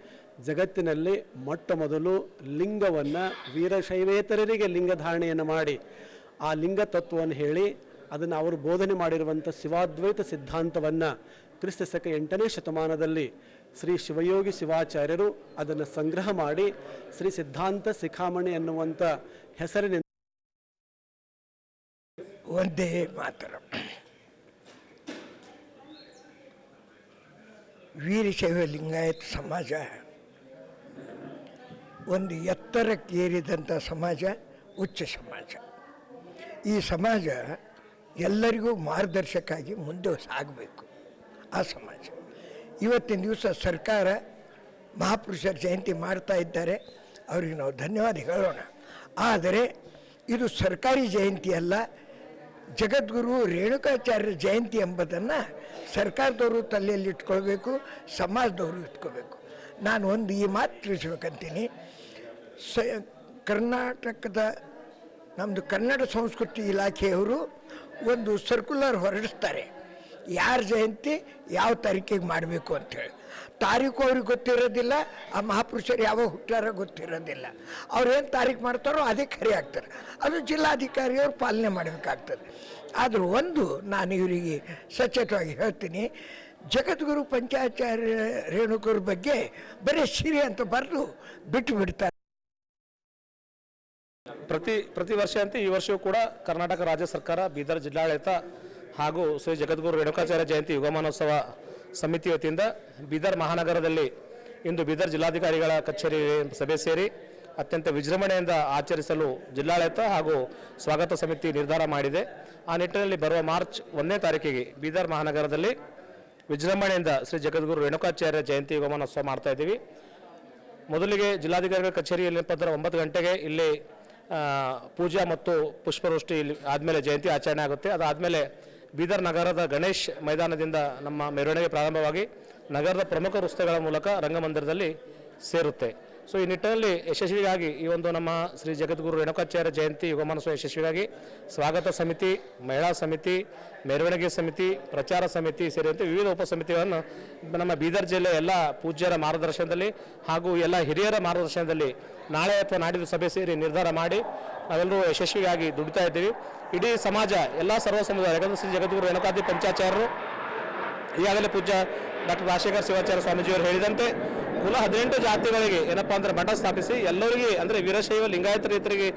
ಜಗತ್ತಿನಲ್ಲಿ ಮೊಟ್ಟ ಮೊದಲು ಲಿಂಗವನ್ನು ವೀರಶೈವೇತರರಿಗೆ ಲಿಂಗಧಾರಣೆಯನ್ನು ಮಾಡಿ ಆ ಲಿಂಗ ತತ್ವವನ್ನು ಹೇಳಿ ಅದನ್ನು ಅವರು ಬೋಧನೆ ಮಾಡಿರುವಂಥ ಶಿವಾದ್ವೈತ ಸಿದ್ಧಾಂತವನ್ನು ಕ್ರಿಸ್ತ ಶಕ 8ನೇ ಶತಮಾನದಲ್ಲಿ ಶ್ರೀ ಶಿವಯೋಗಿ ಶಿವಾಚಾರ್ಯರು ಅದನ್ನು ಸಂಗ್ರಹ ಮಾಡಿ ಶ್ರೀ ಸಿದ್ಧಾಂತ ಶಿಖಾಮಣಿ ಎನ್ನುವಂಥ ಹೆಸರಿನಿಂದ ಒಂದೇ ಮಾತರ ವೀರಶೈವ ಲಿಂಗಾಯತ ಸಮಾಜ ಒಂದು ಎತ್ತರಕ್ಕೇರಿದಂಥ ಸಮಾಜ, ಉಚ್ಚ ಸಮಾಜ. ಈ ಸಮಾಜ ಎಲ್ಲರಿಗೂ ಮಾರ್ಗದರ್ಶಕ ಮುಂದೆ ಸಾಗಬೇಕು. ಆ ಸಮಾಜ ಇವತ್ತಿನ ದಿವಸ ಸರ್ಕಾರ ಮಹಾಪುರುಷರ ಜಯಂತಿ ಮಾಡ್ತಾ ಇದ್ದಾರೆ, ಅವರಿಗೆ ನಾವು ಧನ್ಯವಾದ ಹೇಳೋಣ. ಆದರೆ ಇದು ಸರ್ಕಾರಿ ಜಯಂತಿ ಅಲ್ಲ, ಜಗದ್ಗುರು ರೇಣುಕಾಚಾರ್ಯರ ಜಯಂತಿ ಎಂಬುದನ್ನು ಸರ್ಕಾರದವರು ತಲೆಯಲ್ಲಿ ಇಟ್ಕೊಳ್ಬೇಕು, ಸಮಾಜದವರು ಇಟ್ಕೋಬೇಕು. ನಾನು ಒಂದು ಈ ಮಾತು ತಿಳಿಸ್ಬೇಕಂತೀನಿ. ಕರ್ನಾಟಕದ ನಮ್ಮದು ಕನ್ನಡ ಸಂಸ್ಕೃತಿ ಇಲಾಖೆಯವರು ಒಂದು ಸರ್ಕ್ಯುಲರ್ ಹೊರಡಿಸ್ತಾರೆ, ಯಾರ ಜಯಂತಿ ಯಾವ ತಾರೀಕಿಗೆ ಮಾಡಬೇಕು ಅಂಥೇಳಿ. ತಾರೀಕು ಅವ್ರಿಗೆ ಗೊತ್ತಿರೋದಿಲ್ಲ, ಆ ಮಹಾಪುರುಷರು ಯಾವಾಗ ಹುಟ್ಟಾರ ಗೊತ್ತಿರೋದಿಲ್ಲ. ಅವ್ರೇನು ತಾರೀಕು ಮಾಡ್ತಾರೋ ಅದೇ ಖರೆ ಆಗ್ತಾರೆ. ಅದು ಜಿಲ್ಲಾಧಿಕಾರಿಯವರು ಪಾಲನೆ ಮಾಡಬೇಕಾಗ್ತದೆ. ಆದರೂ ಒಂದು ನಾನು ಇವರಿಗೆ ಸಚೇತವಾಗಿ ಹೇಳ್ತೀನಿ, ಜಗದ್ಗುರು ಪಂಚಾಚಾರ್ಯ ರೇಣುಕರ ಬಗ್ಗೆ ಬರೀ ಶ್ರೀ ಅಂತ ಬರೆದು ಬಿಟ್ಟು ಬಿಡ್ತಾರೆ. ಪ್ರತಿ ವರ್ಷ ಅಂತ ಈ ವರ್ಷವೂ ಕೂಡ ಕರ್ನಾಟಕ ರಾಜ್ಯ ಸರ್ಕಾರ, ಬೀದರ್ ಜಿಲ್ಲಾಡಳಿತ ಹಾಗೂ ಶ್ರೀ ಜಗದ್ಗುರು ರೇಣುಕಾಚಾರ್ಯ ಜಯಂತಿ ಯುಗಮಾನೋತ್ಸವ ಸಮಿತಿ ವತಿಯಿಂದ ಬೀದರ್ ಮಹಾನಗರದಲ್ಲಿ ಇಂದು ಬೀದರ್ ಜಿಲ್ಲಾಧಿಕಾರಿಗಳ ಕಚೇರಿ ಸಭೆ ಸೇರಿ ಅತ್ಯಂತ ವಿಜೃಂಭಣೆಯಿಂದ ಆಚರಿಸಲು ಜಿಲ್ಲಾಡಳಿತ ಹಾಗೂ ಸ್ವಾಗತ ಸಮಿತಿ ನಿರ್ಧಾರ ಮಾಡಿದೆ. ಆ ನಿಟ್ಟಿನಲ್ಲಿ ಬರುವ ಮಾರ್ಚ್ 1ನೇ ತಾರೀಕಿಗೆ ಬೀದರ್ ಮಹಾನಗರದಲ್ಲಿ ವಿಜೃಂಭಣೆಯಿಂದ ಶ್ರೀ ಜಗದ್ಗುರು ರೇಣುಕಾಚಾರ್ಯ ಜಯಂತಿ ಯುಗಮಾನೋತ್ಸವ ಮಾಡ್ತಾ ಇದ್ದೀವಿ. ಮೊದಲಿಗೆ ಜಿಲ್ಲಾಧಿಕಾರಿಗಳ ಕಚೇರಿಯಲ್ಲಿ 9 ಗಂಟೆಗೆ ಇಲ್ಲಿ ಪೂಜಾ ಮತ್ತು ಪುಷ್ಪವೃಷ್ಟಿ ಇಲ್ಲಿ ಆದಮೇಲೆ ಜಯಂತಿ ಆಚರಣೆ ಆಗುತ್ತೆ. ಅದಾದಮೇಲೆ ಬೀದರ್ ನಗರದ ಗಣೇಶ್ ಮೈದಾನದಿಂದ ನಮ್ಮ ಮೆರವಣಿಗೆ ಪ್ರಾರಂಭವಾಗಿ ನಗರದ ಪ್ರಮುಖ ರಸ್ತೆಗಳ ಮೂಲಕ ರಂಗಮಂದಿರದಲ್ಲಿ ಸೇರುತ್ತೆ. ಸೊ ಈ ನಿಟ್ಟಿನಲ್ಲಿ ಯಶಸ್ವಿಗಾಗಿ ಈ ಒಂದು ನಮ್ಮ ಶ್ರೀ ಜಗದ್ಗುರು ರೇಣುಕಾಚಾರ್ಯ ಜಯಂತಿ ಯುಗಮಾನೋತ್ಸವ ಯಶಸ್ವಿಗಾಗಿ ಸ್ವಾಗತ ಸಮಿತಿ, ಮಹಿಳಾ ಸಮಿತಿ, ಮೆರವಣಿಗೆ ಸಮಿತಿ, ಪ್ರಚಾರ ಸಮಿತಿ ಸೇರಿದಂತೆ ವಿವಿಧ ಉಪಸಮಿತಿಗಳನ್ನು ನಮ್ಮ ಬೀದರ್ ಜಿಲ್ಲೆಯ ಎಲ್ಲ ಪೂಜ್ಯರ ಮಾರ್ಗದರ್ಶನದಲ್ಲಿ ಹಾಗೂ ಎಲ್ಲ ಹಿರಿಯರ ಮಾರ್ಗದರ್ಶನದಲ್ಲಿ ನಾಳೆ ಅಥವಾ ನಾಡಿದ್ದು ಸಭೆ ಸೇರಿ ನಿರ್ಧಾರ ಮಾಡಿ ನಾವೆಲ್ಲರೂ ಯಶಸ್ವಿಯಾಗಿ ದುಡಿತಾ ಇದ್ದೀವಿ. ಇಡೀ ಸಮಾಜ, ಎಲ್ಲ ಸರ್ವ ಸಮುದಾಯ, ಯಾಕಂದರೆ ಶ್ರೀ ಜಗದ್ಗುರು ರೇಣುಕಾದಿ ಪಂಚಾಚಾರ್ಯರು ಈಗಾಗಲೇ ಪೂಜ್ಯ ಡಾಕ್ಟರ್ ರಾಜಶೇಖರ ಶಿವಾಚಾರ್ಯ ಸ್ವಾಮೀಜಿಯವರು ಹೇಳಿದಂತೆ ಕುಲ 18 ಜಾತಿಗಳಿಗೆ ಏನಪ್ಪ ಅಂದರೆ ಮಠ ಸ್ಥಾಪಿಸಿ ಎಲ್ಲರಿಗೆ ಅಂದರೆ ವೀರಶೈವ ಲಿಂಗಾಯತರಿಗೆ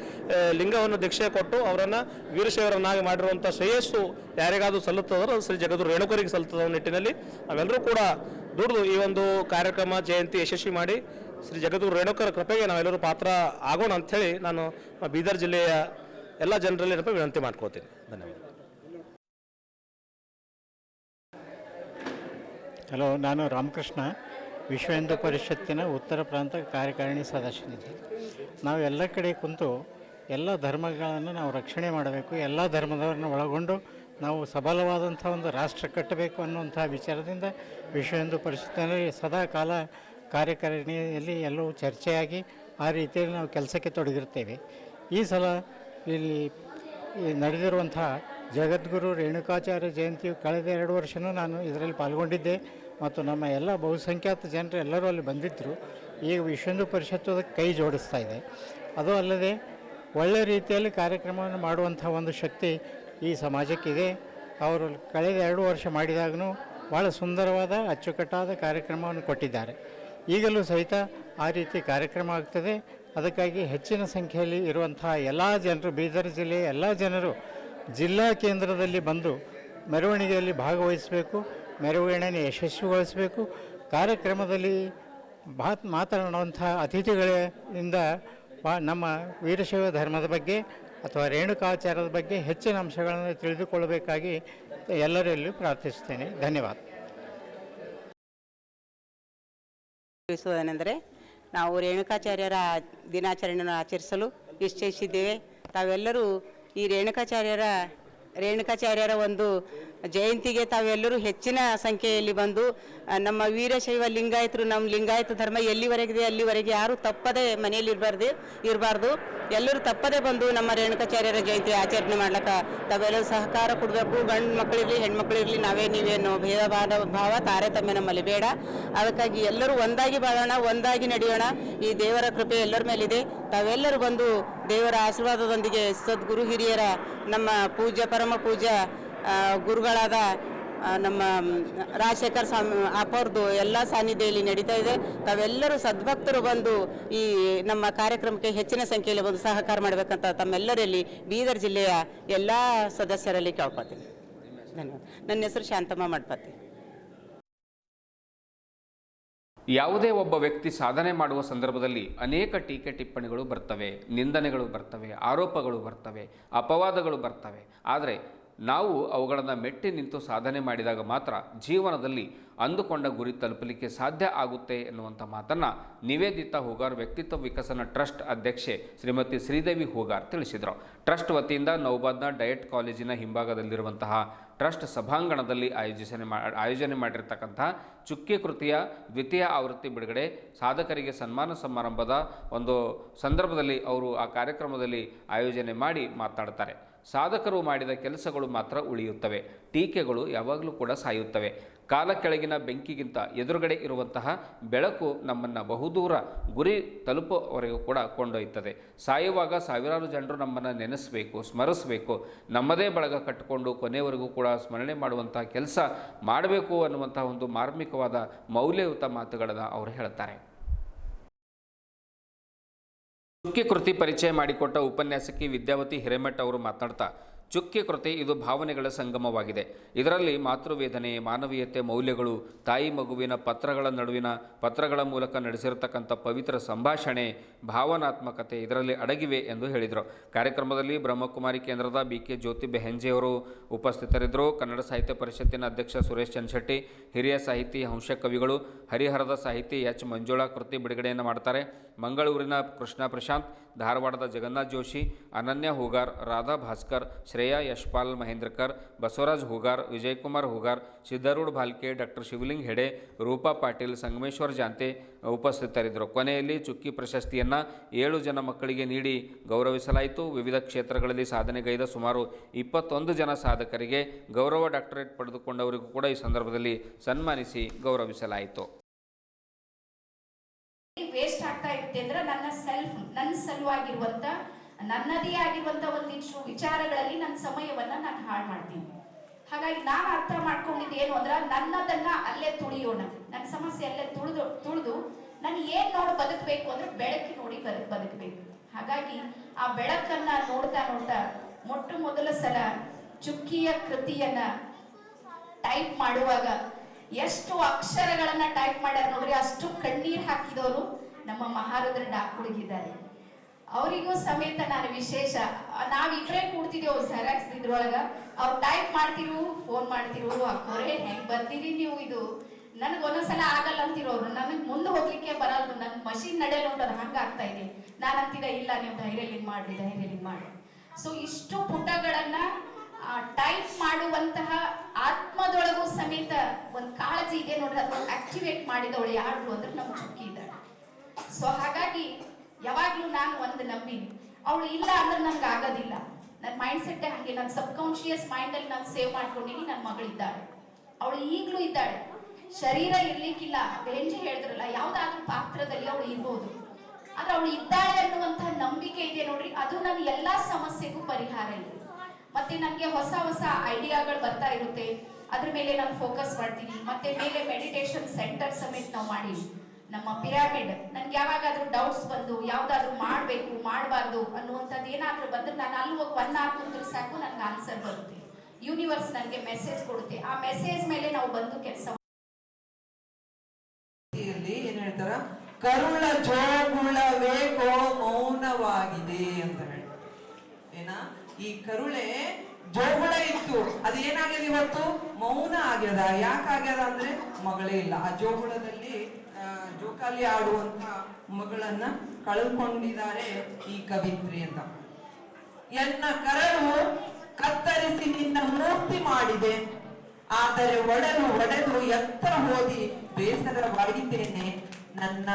ಲಿಂಗವನ್ನು ದೀಕ್ಷೆ ಕೊಟ್ಟು ಅವರನ್ನು ವೀರಶೈವರನ್ನಾಗಿ ಮಾಡಿರುವಂಥ ಶ್ರೇಯಸ್ಸು ಯಾರಿಗಾದರೂ ಸಲ್ಲುತ್ತದೋ ಶ್ರೀ ಜಗದ್ಗುರು ರೇಣುಕರಿಗೆ ಸಲ್ಲುತ್ತದೆ ನಿಟ್ಟಿನಲ್ಲಿ ನಾವೆಲ್ಲರೂ ಕೂಡ ದುಡಿದು ಈ ಒಂದು ಕಾರ್ಯಕ್ರಮ ಜಯಂತಿ ಯಶಸ್ವಿ ಮಾಡಿ ಶ್ರೀ ಜಗದ್ಗುರು ರೇಣುಕರ ಕೃಪೆಗೆ ನಾವೆಲ್ಲರೂ ಪಾತ್ರ ಆಗೋಣ ಅಂಥೇಳಿ ನಾನು ಬೀದರ್ ಜಿಲ್ಲೆಯ ಎಲ್ಲ ಜನರಲ್ಲಿ ವಿನಂತಿ ಮಾಡ್ಕೊಳ್ತೀನಿ. ಧನ್ಯವಾದ. ಹಲೋ, ನಾನು ರಾಮಕೃಷ್ಣ, ವಿಶ್ವ ಹಿಂದೂ ಪರಿಷತ್ತಿನ ಉತ್ತರ ಪ್ರಾಂತ ಕಾರ್ಯಕಾರಿಣಿ ಸದಸ್ಯನಿದ್ದೆ. ನಾವು ಎಲ್ಲ ಕಡೆ ಕುಂತು ಎಲ್ಲ ಧರ್ಮಗಳನ್ನು ನಾವು ರಕ್ಷಣೆ ಮಾಡಬೇಕು, ಎಲ್ಲ ಧರ್ಮದವರನ್ನು ಒಳಗೊಂಡು ನಾವು ಸಬಲವಾದಂಥ ಒಂದು ರಾಷ್ಟ್ರ ಕಟ್ಟಬೇಕು ಅನ್ನುವಂಥ ವಿಚಾರದಿಂದ ವಿಶ್ವ ಹಿಂದೂ ಪರಿಷತ್ತಿನಲ್ಲಿ ಸದಾ ಕಾಲ ಕಾರ್ಯಕಾರಿಣಿಯಲ್ಲಿ ಎಲ್ಲವೂ ಚರ್ಚೆಯಾಗಿ ಆ ರೀತಿಯಲ್ಲಿ ನಾವು ಕೆಲಸಕ್ಕೆ ತೊಡಗಿರ್ತೇವೆ. ಈ ಸಲ ಇಲ್ಲಿ ನಡೆದಿರುವಂಥ ಜಗದ್ಗುರು ರೇಣುಕಾಚಾರ್ಯ ಜಯಂತಿಯು ಕಳೆದ 2 ವರ್ಷವೂ ನಾನು ಇದರಲ್ಲಿ ಪಾಲ್ಗೊಂಡಿದ್ದೆ ಮತ್ತು ನಮ್ಮ ಎಲ್ಲ ಬಹುಸಂಖ್ಯಾತ ಜನರು ಎಲ್ಲರೂ ಅಲ್ಲಿ ಬಂದಿದ್ದರು. ಈಗ ವಿಶ್ವ ಹಿಂದೂ ಪರಿಷತ್ತು ಅದಕ್ಕೆ ಕೈ ಜೋಡಿಸ್ತಾ ಇದೆ. ಅದು ಅಲ್ಲದೆ ಒಳ್ಳೆಯ ರೀತಿಯಲ್ಲಿ ಕಾರ್ಯಕ್ರಮವನ್ನು ಮಾಡುವಂಥ ಒಂದು ಶಕ್ತಿ ಈ ಸಮಾಜಕ್ಕಿದೆ. ಅವರು ಕಳೆದ 2 ವರ್ಷ ಮಾಡಿದಾಗೂ ಭಾಳ ಸುಂದರವಾದ ಅಚ್ಚುಕಟ್ಟಾದ ಕಾರ್ಯಕ್ರಮವನ್ನು ಕೊಟ್ಟಿದ್ದಾರೆ. ಈಗಲೂ ಸಹಿತ ಆ ರೀತಿ ಕಾರ್ಯಕ್ರಮ ಆಗ್ತದೆ. ಅದಕ್ಕಾಗಿ ಹೆಚ್ಚಿನ ಸಂಖ್ಯೆಯಲ್ಲಿ ಇರುವಂಥ ಎಲ್ಲ ಜನರು, ಬೀದರ್ ಜಿಲ್ಲೆಯ ಎಲ್ಲ ಜನರು ಜಿಲ್ಲಾ ಕೇಂದ್ರದಲ್ಲಿ ಬಂದು ಮೆರವಣಿಗೆಯಲ್ಲಿ ಭಾಗವಹಿಸಬೇಕು, ಮೆರವಣಿಗೆಯನ್ನು ಯಶಸ್ವಿಗೊಳಿಸಬೇಕು. ಕಾರ್ಯಕ್ರಮದಲ್ಲಿ ಮಾತನಾಡುವಂಥ ಅತಿಥಿಗಳಿಂದ ನಮ್ಮ ವೀರಶೈವ ಧರ್ಮದ ಬಗ್ಗೆ ಅಥವಾ ರೇಣುಕಾಚಾರ್ಯದ ಬಗ್ಗೆ ಹೆಚ್ಚಿನ ಅಂಶಗಳನ್ನು ತಿಳಿದುಕೊಳ್ಳಬೇಕಾಗಿ ಎಲ್ಲರಲ್ಲೂ ಪ್ರಾರ್ಥಿಸುತ್ತೇನೆ. ಧನ್ಯವಾದ. ತಿಳಿಸುವುದೇನೆಂದರೆ, ನಾವು ರೇಣುಕಾಚಾರ್ಯರ ದಿನಾಚರಣೆಯನ್ನು ಆಚರಿಸಲು ನಿಶ್ಚಯಿಸಿದ್ದೇವೆ. ತಾವೆಲ್ಲರೂ ಈ ರೇಣುಕಾಚಾರ್ಯರ ಒಂದು ಜಯಂತಿಗೆ ತಾವೆಲ್ಲರೂ ಹೆಚ್ಚಿನ ಸಂಖ್ಯೆಯಲ್ಲಿ ಬಂದು ನಮ್ಮ ವೀರಶೈವ ಲಿಂಗಾಯತರು, ನಮ್ಮ ಲಿಂಗಾಯತ ಧರ್ಮ ಎಲ್ಲಿವರೆಗಿದೆ ಅಲ್ಲಿವರೆಗೆ ಯಾರು ತಪ್ಪದೆ ಮನೆಯಲ್ಲಿ ಇರಬಾರ್ದು, ಎಲ್ಲರೂ ತಪ್ಪದೆ ಬಂದು ನಮ್ಮ ರೇಣುಕಾಚಾರ್ಯರ ಜಯಂತಿ ಆಚರಣೆ ಮಾಡ್ಲಿಕ್ಕೆ ತಾವೆಲ್ಲರೂ ಸಹಕಾರ ಕೊಡಬೇಕು. ಗಂಡು ಮಕ್ಕಳಿರಲಿ ಹೆಣ್ಮಕ್ಳಿರಲಿ ನೀವೇನು ಭೇದ ಭಾವ ತಾರತಮ್ಯ ನಮ್ಮಲ್ಲಿ ಬೇಡ. ಅದಕ್ಕಾಗಿ ಎಲ್ಲರೂ ಒಂದಾಗಿ ಬಾಳೋಣ, ಒಂದಾಗಿ ನಡೆಯೋಣ. ಈ ದೇವರ ಕೃಪೆ ಎಲ್ಲರ ಮೇಲಿದೆ. ತಾವೆಲ್ಲರೂ ಬಂದು ದೇವರ ಆಶೀರ್ವಾದದೊಂದಿಗೆ ಸದ್ಗುರು ಹಿರಿಯರ ನಮ್ಮ ಪರಮ ಪೂಜ್ಯ ಗುರುಗಳಾದ ನಮ್ಮ ರಾಜಶೇಖರ್ ಸ್ವಾಮಿ ಅಪ್ಪವ್ರದ್ದು ಎಲ್ಲ ಸಾನ್ನಿಧ್ಯದಲ್ಲಿ ನಡೀತಾ ಇದೆ. ತಾವೆಲ್ಲರೂ ಸದ್ಭಕ್ತರು ಬಂದು ಈ ನಮ್ಮ ಕಾರ್ಯಕ್ರಮಕ್ಕೆ ಹೆಚ್ಚಿನ ಸಂಖ್ಯೆಯಲ್ಲಿ ಬಂದು ಸಹಕಾರ ಮಾಡಬೇಕಂತ ತಮ್ಮೆಲ್ಲರಲ್ಲಿ ಬೀದರ್ ಜಿಲ್ಲೆಯ ಎಲ್ಲ ಸದಸ್ಯರಲ್ಲಿ ಕೇಳ್ಕೊತೀನಿ. ಧನ್ಯವಾದ. ನನ್ನ ಹೆಸರು ಶಾಂತಮ್ಮ ಮಡ್ಪತಿ. ಯಾವುದೇ ಒಬ್ಬ ವ್ಯಕ್ತಿ ಸಾಧನೆ ಮಾಡುವ ಸಂದರ್ಭದಲ್ಲಿ ಅನೇಕ ಟೀಕೆ ಟಿಪ್ಪಣಿಗಳು ಬರ್ತವೆ, ನಿಂದನೆಗಳು ಬರ್ತವೆ, ಆರೋಪಗಳು ಬರ್ತವೆ, ಅಪವಾದಗಳು ಬರ್ತವೆ. ಆದರೆ ನಾವು ಅವುಗಳನ್ನು ಮೆಟ್ಟಿ ನಿಂತು ಸಾಧನೆ ಮಾಡಿದಾಗ ಮಾತ್ರ ಜೀವನದಲ್ಲಿ ಅಂದುಕೊಂಡ ಗುರಿ ತಲುಪಲಿಕ್ಕೆ ಸಾಧ್ಯ ಆಗುತ್ತೆ ಎನ್ನುವಂಥ ಮಾತನ್ನು ನಿವೇದಿತಾ ಹೂಗಾರ್ ವ್ಯಕ್ತಿತ್ವ ವಿಕಸನ ಟ್ರಸ್ಟ್ ಅಧ್ಯಕ್ಷೆ ಶ್ರೀಮತಿ ಶ್ರೀದೇವಿ ಹೂಗಾರ್ ತಿಳಿಸಿದರು. ಟ್ರಸ್ಟ್ ವತಿಯಿಂದ ನೌಬಾದ್ನ ಡಯಟ್ ಕಾಲೇಜಿನ ಹಿಂಭಾಗದಲ್ಲಿರುವಂತಹ ಟ್ರಸ್ಟ್ ಸಭಾಂಗಣದಲ್ಲಿ ಆಯೋಜನೆ ಮಾಡಿರ್ತಕ್ಕಂತಹ ಚುಕ್ಕಿ ಕೃತಿಯ ದ್ವಿತೀಯ ಆವೃತ್ತಿ ಬಿಡುಗಡೆ ಸಾಧಕರಿಗೆ ಸನ್ಮಾನ ಸಮಾರಂಭದ ಒಂದು ಸಂದರ್ಭದಲ್ಲಿ ಅವರು ಆ ಕಾರ್ಯಕ್ರಮದಲ್ಲಿ ಆಯೋಜನೆ ಮಾಡಿ ಮಾತನಾಡ್ತಾರೆ. ಸಾಧಕರು ಮಾಡಿದ ಕೆಲಸಗಳು ಮಾತ್ರ ಉಳಿಯುತ್ತವೆ, ಟೀಕೆಗಳು ಯಾವಾಗಲೂ ಕೂಡ ಸಾಯುತ್ತವೆ. ಕಾಲ ಕೆಳಗಿನ ಬೆಂಕಿಗಿಂತ ಎದುರುಗಡೆ ಇರುವಂತಹ ಬೆಳಕು ನಮ್ಮನ್ನು ಬಹುದೂರ ಗುರಿ ತಲುಪುವವರೆಗೂ ಕೂಡ ಕೊಂಡೊಯ್ಯುತ್ತದೆ. ಸಾಯುವಾಗ ಸಾವಿರಾರು ಜನರು ನಮ್ಮನ್ನು ನೆನೆಸಬೇಕು, ಸ್ಮರಿಸಬೇಕು, ನಮ್ಮದೇ ಬಳಗ ಕಟ್ಟಿಕೊಂಡು ಕೊನೆಯವರೆಗೂ ಕೂಡ ಸ್ಮರಣೆ ಮಾಡುವಂಥ ಕೆಲಸ ಮಾಡಬೇಕು ಅನ್ನುವಂಥ ಒಂದು ಮಾರ್ಮಿಕವಾದ ಮೌಲ್ಯಯುತ ಮಾತುಗಳನ್ನು ಅವರು ಹೇಳ್ತಾರೆ. ಚುಕ್ಕಿ ಕೃತಿ ಪರಿಚಯ ಮಾಡಿಕೊಟ್ಟ ಉಪನ್ಯಾಸಕಿ ವಿದ್ಯಾವತಿ ಹಿರೇಮಠ್ ಅವರು ಮಾತನಾಡ್ತಾ, ಚುಕ್ಕಿ ಕೃತಿ ಇದು ಭಾವನೆಗಳ ಸಂಗಮವಾಗಿದೆ. ಇದರಲ್ಲಿ ಮಾತೃವೇದನೆ, ಮಾನವೀಯತೆ, ಮೌಲ್ಯಗಳು, ತಾಯಿ ಮಗುವಿನ ಪತ್ರಗಳ ಮೂಲಕ ನಡೆಸಿರತಕ್ಕಂಥ ಪವಿತ್ರ ಸಂಭಾಷಣೆ, ಭಾವನಾತ್ಮಕತೆ ಇದರಲ್ಲಿ ಅಡಗಿವೆ ಎಂದು ಹೇಳಿದರು. ಕಾರ್ಯಕ್ರಮದಲ್ಲಿ ಬ್ರಹ್ಮಕುಮಾರಿ ಕೇಂದ್ರದ BK ಜ್ಯೋತಿ ಬೆಹೆಂಜೆಯವರು ಉಪಸ್ಥಿತರಿದ್ದರು. ಕನ್ನಡ ಸಾಹಿತ್ಯ ಪರಿಷತ್ತಿನ ಅಧ್ಯಕ್ಷ ಸುರೇಶ್ ಚನ್ಶೆಟ್ಟಿ, ಹಿರಿಯ ಸಾಹಿತಿ ಹಂಸಕವಿಗಳು, ಹರಿಹರದ ಸಾಹಿತಿ H ಮಂಜುಳಾ ಕೃತಿ ಬಿಡುಗಡೆಯನ್ನು ಮಾಡ್ತಾರೆ. ಮಂಗಳೂರಿನ ಕೃಷ್ಣ ಪ್ರಶಾಂತ್, ಧಾರವಾಡದ ಜಗನ್ನಾಥ್ ಜೋಶಿ, ಅನನ್ಯ ಹೂಗಾರ್, ರಾಧಾ ಭಾಸ್ಕರ್, ಶ್ರೇಯಾ ಯಶ್ಪಾಲ್ ಮಹೇಂದ್ರಕರ್, ಬಸವರಾಜ್ ಹೂಗಾರ್, ವಿಜಯಕುಮಾರ್ ಹೂಗಾರ್, ಸಿದ್ಧಾರೂಢ ಭಾಲ್ಕೆ, ಡಾಕ್ಟರ್ ಶಿವಲಿಂಗ್ ಹೆಡೆ, ರೂಪಾ ಪಾಟೀಲ್, ಸಂಗಮೇಶ್ವರ್ ಜಾಂತೆ ಉಪಸ್ಥಿತರಿದ್ದರು. ಕೊನೆಯಲ್ಲಿ ಚುಕ್ಕಿ ಪ್ರಶಸ್ತಿಯನ್ನು 7 ಜನ ಮಕ್ಕಳಿಗೆ ನೀಡಿ ಗೌರವಿಸಲಾಯಿತು. ವಿವಿಧ ಕ್ಷೇತ್ರಗಳಲ್ಲಿ ಸಾಧನೆಗೈದ ಸುಮಾರು 21 ಜನ ಸಾಧಕರಿಗೆ ಗೌರವ ಡಾಕ್ಟರೇಟ್ ಪಡೆದುಕೊಂಡವರಿಗೂ ಕೂಡ ಈ ಸಂದರ್ಭದಲ್ಲಿ ಸನ್ಮಾನಿಸಿ ಗೌರವಿಸಲಾಯಿತು. ವೇಸ್ಟ್ ಆಗ್ತಾ ಇರುತ್ತೆ ಅಂದ್ರೆ ನನ್ನ ಸಲುವಾಗಿರುವಂತ ನನ್ನದೇ ಆಗಿರುವಂತ ಒಂದಿಷ್ಟು ವಿಚಾರಗಳಲ್ಲಿ ನನ್ನ ಸಮಯವನ್ನ ನಾನು ಹಾಳು ಮಾಡ್ತೀನಿ. ಹಾಗಾಗಿ ನಾನು ಅರ್ಥ ಮಾಡ್ಕೊಂಡಿದ್ದು ಏನು ಅಂದ್ರೆ ನನ್ನದನ್ನ ಅಲ್ಲೇ ತುಳಿಯೋಣ, ನನ್ನ ಸಮಸ್ಯೆ ಅಲ್ಲೇ ತುಳಿದು ನಾನು ಏನ್ ನೋಡಿ ಬದುಕಬೇಕು ಅಂದ್ರೆ ಬೆಳಕಿ ನೋಡಿ ಬದುಕಬೇಕು. ಹಾಗಾಗಿ ಆ ಬೆಳಕನ್ನ ನೋಡ್ತಾ ಮೊದಲ ಸಲ ಚುಕ್ಕಿಯ ಕೃತಿಯನ್ನ ಟೈಪ್ ಮಾಡುವಾಗ ಎಷ್ಟು ಅಕ್ಷರಗಳನ್ನ ಟೈಪ್ ಮಾಡ್ಯಾರ ನೋಡ್ರಿ, ಅಷ್ಟು ಕಣ್ಣೀರ್ ಹಾಕಿದವರು ನಮ್ಮ ಮಹಾರುದ್ರ ಹುಡುಗಿದ್ದಾರೆ. ಅವರಿಗೂ ಸಮೇತ ನಾನು ವಿಶೇಷ, ನಾವಿಬ್ರೇ ಕೂಡ್ತಿದ್ದೇವು ಜೆರಾಕ್ಸ್ ಇದ್ರೊಳಗ, ಅವ್ರು ಟೈಪ್ ಮಾಡ್ತಿರು, ಫೋನ್ ಮಾಡ್ತಿರು, ಅಕ್ಕೋರೇ ಹೆಂಗ್ ಬರ್ತೀರಿ ನೀವು, ಇದು ನನಗೆ ಒಂದೊಂದ್ಸಲ ಆಗಲ್ಲ ಅಂತಿರೋರು, ನನಗೆ ಮುಂದೆ ಹೋಗ್ಲಿಕ್ಕೆ ಬರಲ್ದು, ನನ್ ಮಷಿನ್ ನಡೆಯಲ್ಲ ಉಂಟದು, ಹಂಗ ಆಗ್ತಾ ಇದೆ. ನಾನು ಅಂತಿದ್ದೆ ಇಲ್ಲ ನೀವು ಧೈರ್ಯಲಿ ಮಾಡಿ. ಸೊ ಇಷ್ಟು ಪುಟಗಳನ್ನ ಟೈಪ್ ಮಾಡುವಂತಹ ಆತ್ಮದೊಳಗೂ ಸಮೇತ ಒಂದು ಕಾಳಜಿ ಇದೆ ನೋಡ್ರಿ, ಅದು ಆಕ್ಟಿವೇಟ್ ಮಾಡಿದವಳು ಯಾರು ಅಂದ್ರೆ ನಮ್ಮ ಚುಕ್ಕಿ ಇದ್ದಾಳೆ. ಸೊ ಹಾಗಾಗಿ ಯಾವಾಗ್ಲೂ ನಾನು ಒಂದು ನಂಬಿನಿ, ಅವಳು ಇಲ್ಲ ಅಂದ್ರೆ ನನ್ಗೆ ಆಗೋದಿಲ್ಲ. ನನ್ನ ಮೈಂಡ್ ಸೆಟ್ ಹಂಗೆ, ನನ್ನ ಸಬ್ ಕಾನ್ಶಿಯಸ್ ಮೈಂಡ್ ಅಲ್ಲಿ ನಾನು ಸೇವ್ ಮಾಡ್ಕೊಂಡಿನಿ. ನನ್ನ ಮಗಳಿದ್ದಾಳೆ, ಅವಳು ಈಗ್ಲೂ ಇದ್ದಾಳೆ. ಶರೀರ ಇರ್ಲಿಕ್ಕಿಲ್ಲ, ಬೆಂಜಿ ಹೇಳಿದ್ರಲ್ಲ, ಯಾವ್ದಾದ್ರೂ ಪಾತ್ರದಲ್ಲಿ ಅವಳು ಇರ್ಬೋದು, ಆದ್ರೆ ಅವಳು ಇದ್ದಾಳೆ ಅನ್ನುವಂತಹ ನಂಬಿಕೆ ಇದೆ ನೋಡ್ರಿ, ಅದು ನನ್ನ ಎಲ್ಲಾ ಸಮಸ್ಯೆಗೂ ಪರಿಹಾರ ಇದೆ. ಮತ್ತೆ ನನಗೆ ಹೊಸ ಐಡಿಯಾಗಳು ಬರ್ತಾ ಇರುತ್ತೆ, ಅದ್ರ ಮೇಲೆ ನಾನು ಫೋಕಸ್ ಮಾಡ್ತೀನಿ. ಮತ್ತೆ ಮೇಲೆ ಮೆಡಿಟೇಷನ್ ಸೆಂಟರ್ ಸಮೇತ ನಾವು ಮಾಡಿವಿ. ನಮ್ಮ ಪಿರಾಮಿಡ್, ನನ್ಗೆ ಯಾವಾಗಾದ್ರೂ ಡೌಟ್ಸ್ ಬಂದು ಯಾವ್ದಾದ್ರು ಮಾಡ್ಬೇಕು ಮಾಡಬಾರ್ದು ಅನ್ನುವಂಥದ್ದು ಏನಾದ್ರೂ ಬಂದ್ರೆ ನಾನು ಅಲ್ಲಿ ಹೋಗಿ 1 hour ಕುಂತ್ರೆ ಸಾಕು, ನನ್ಗೆ ಆನ್ಸರ್ ಬರುತ್ತೆ. ಯೂನಿವರ್ಸ್ ನನಗೆ ಮೆಸೇಜ್ ಕೊಡುತ್ತೆ, ಆ ಮೆಸೇಜ್ ಮೇಲೆ ನಾವು ಬಂದು ಕೆಲಸ. ಏನ್ ಹೇಳ್ತಾರ, ಕರುಳ ಜೋಗುಳವೇಗೋ ಮೌನವಾಗಿದೆ ಅಂತ ಹೇಳಿ. ಈ ಕರುಳೆ ಜೋಗುಳ ಇತ್ತು, ಅದು ಏನಾಗ್ಯದ ಇವತ್ತು ಮೌನ ಆಗ್ಯದ. ಯಾಕಾಗ್ಯದ ಅಂದ್ರೆ ಮಗಳೇ ಇಲ್ಲ. ಆ ಜೋಗುಳದಲ್ಲಿ ಜೋಕಾಲಿ ಆಡುವಂತ ಮಗಳನ್ನ ಕಳ್ಕೊಂಡಿದ್ದಾರೆ ಈ ಕವಿತ್ರಿ ಅಂತ. ಎನ್ನ ಕರಳು ಕತ್ತರಿಸಿ ನಿನ್ನ ಮೂರ್ತಿ ಮಾಡಿದೆ. ಆದರೆ ಒಡೆದು ಒಡೆದು ಎತ್ತರ ಹೋದಿ ಬೇಸರವಾಯಿತೇನೆ. ನನ್ನ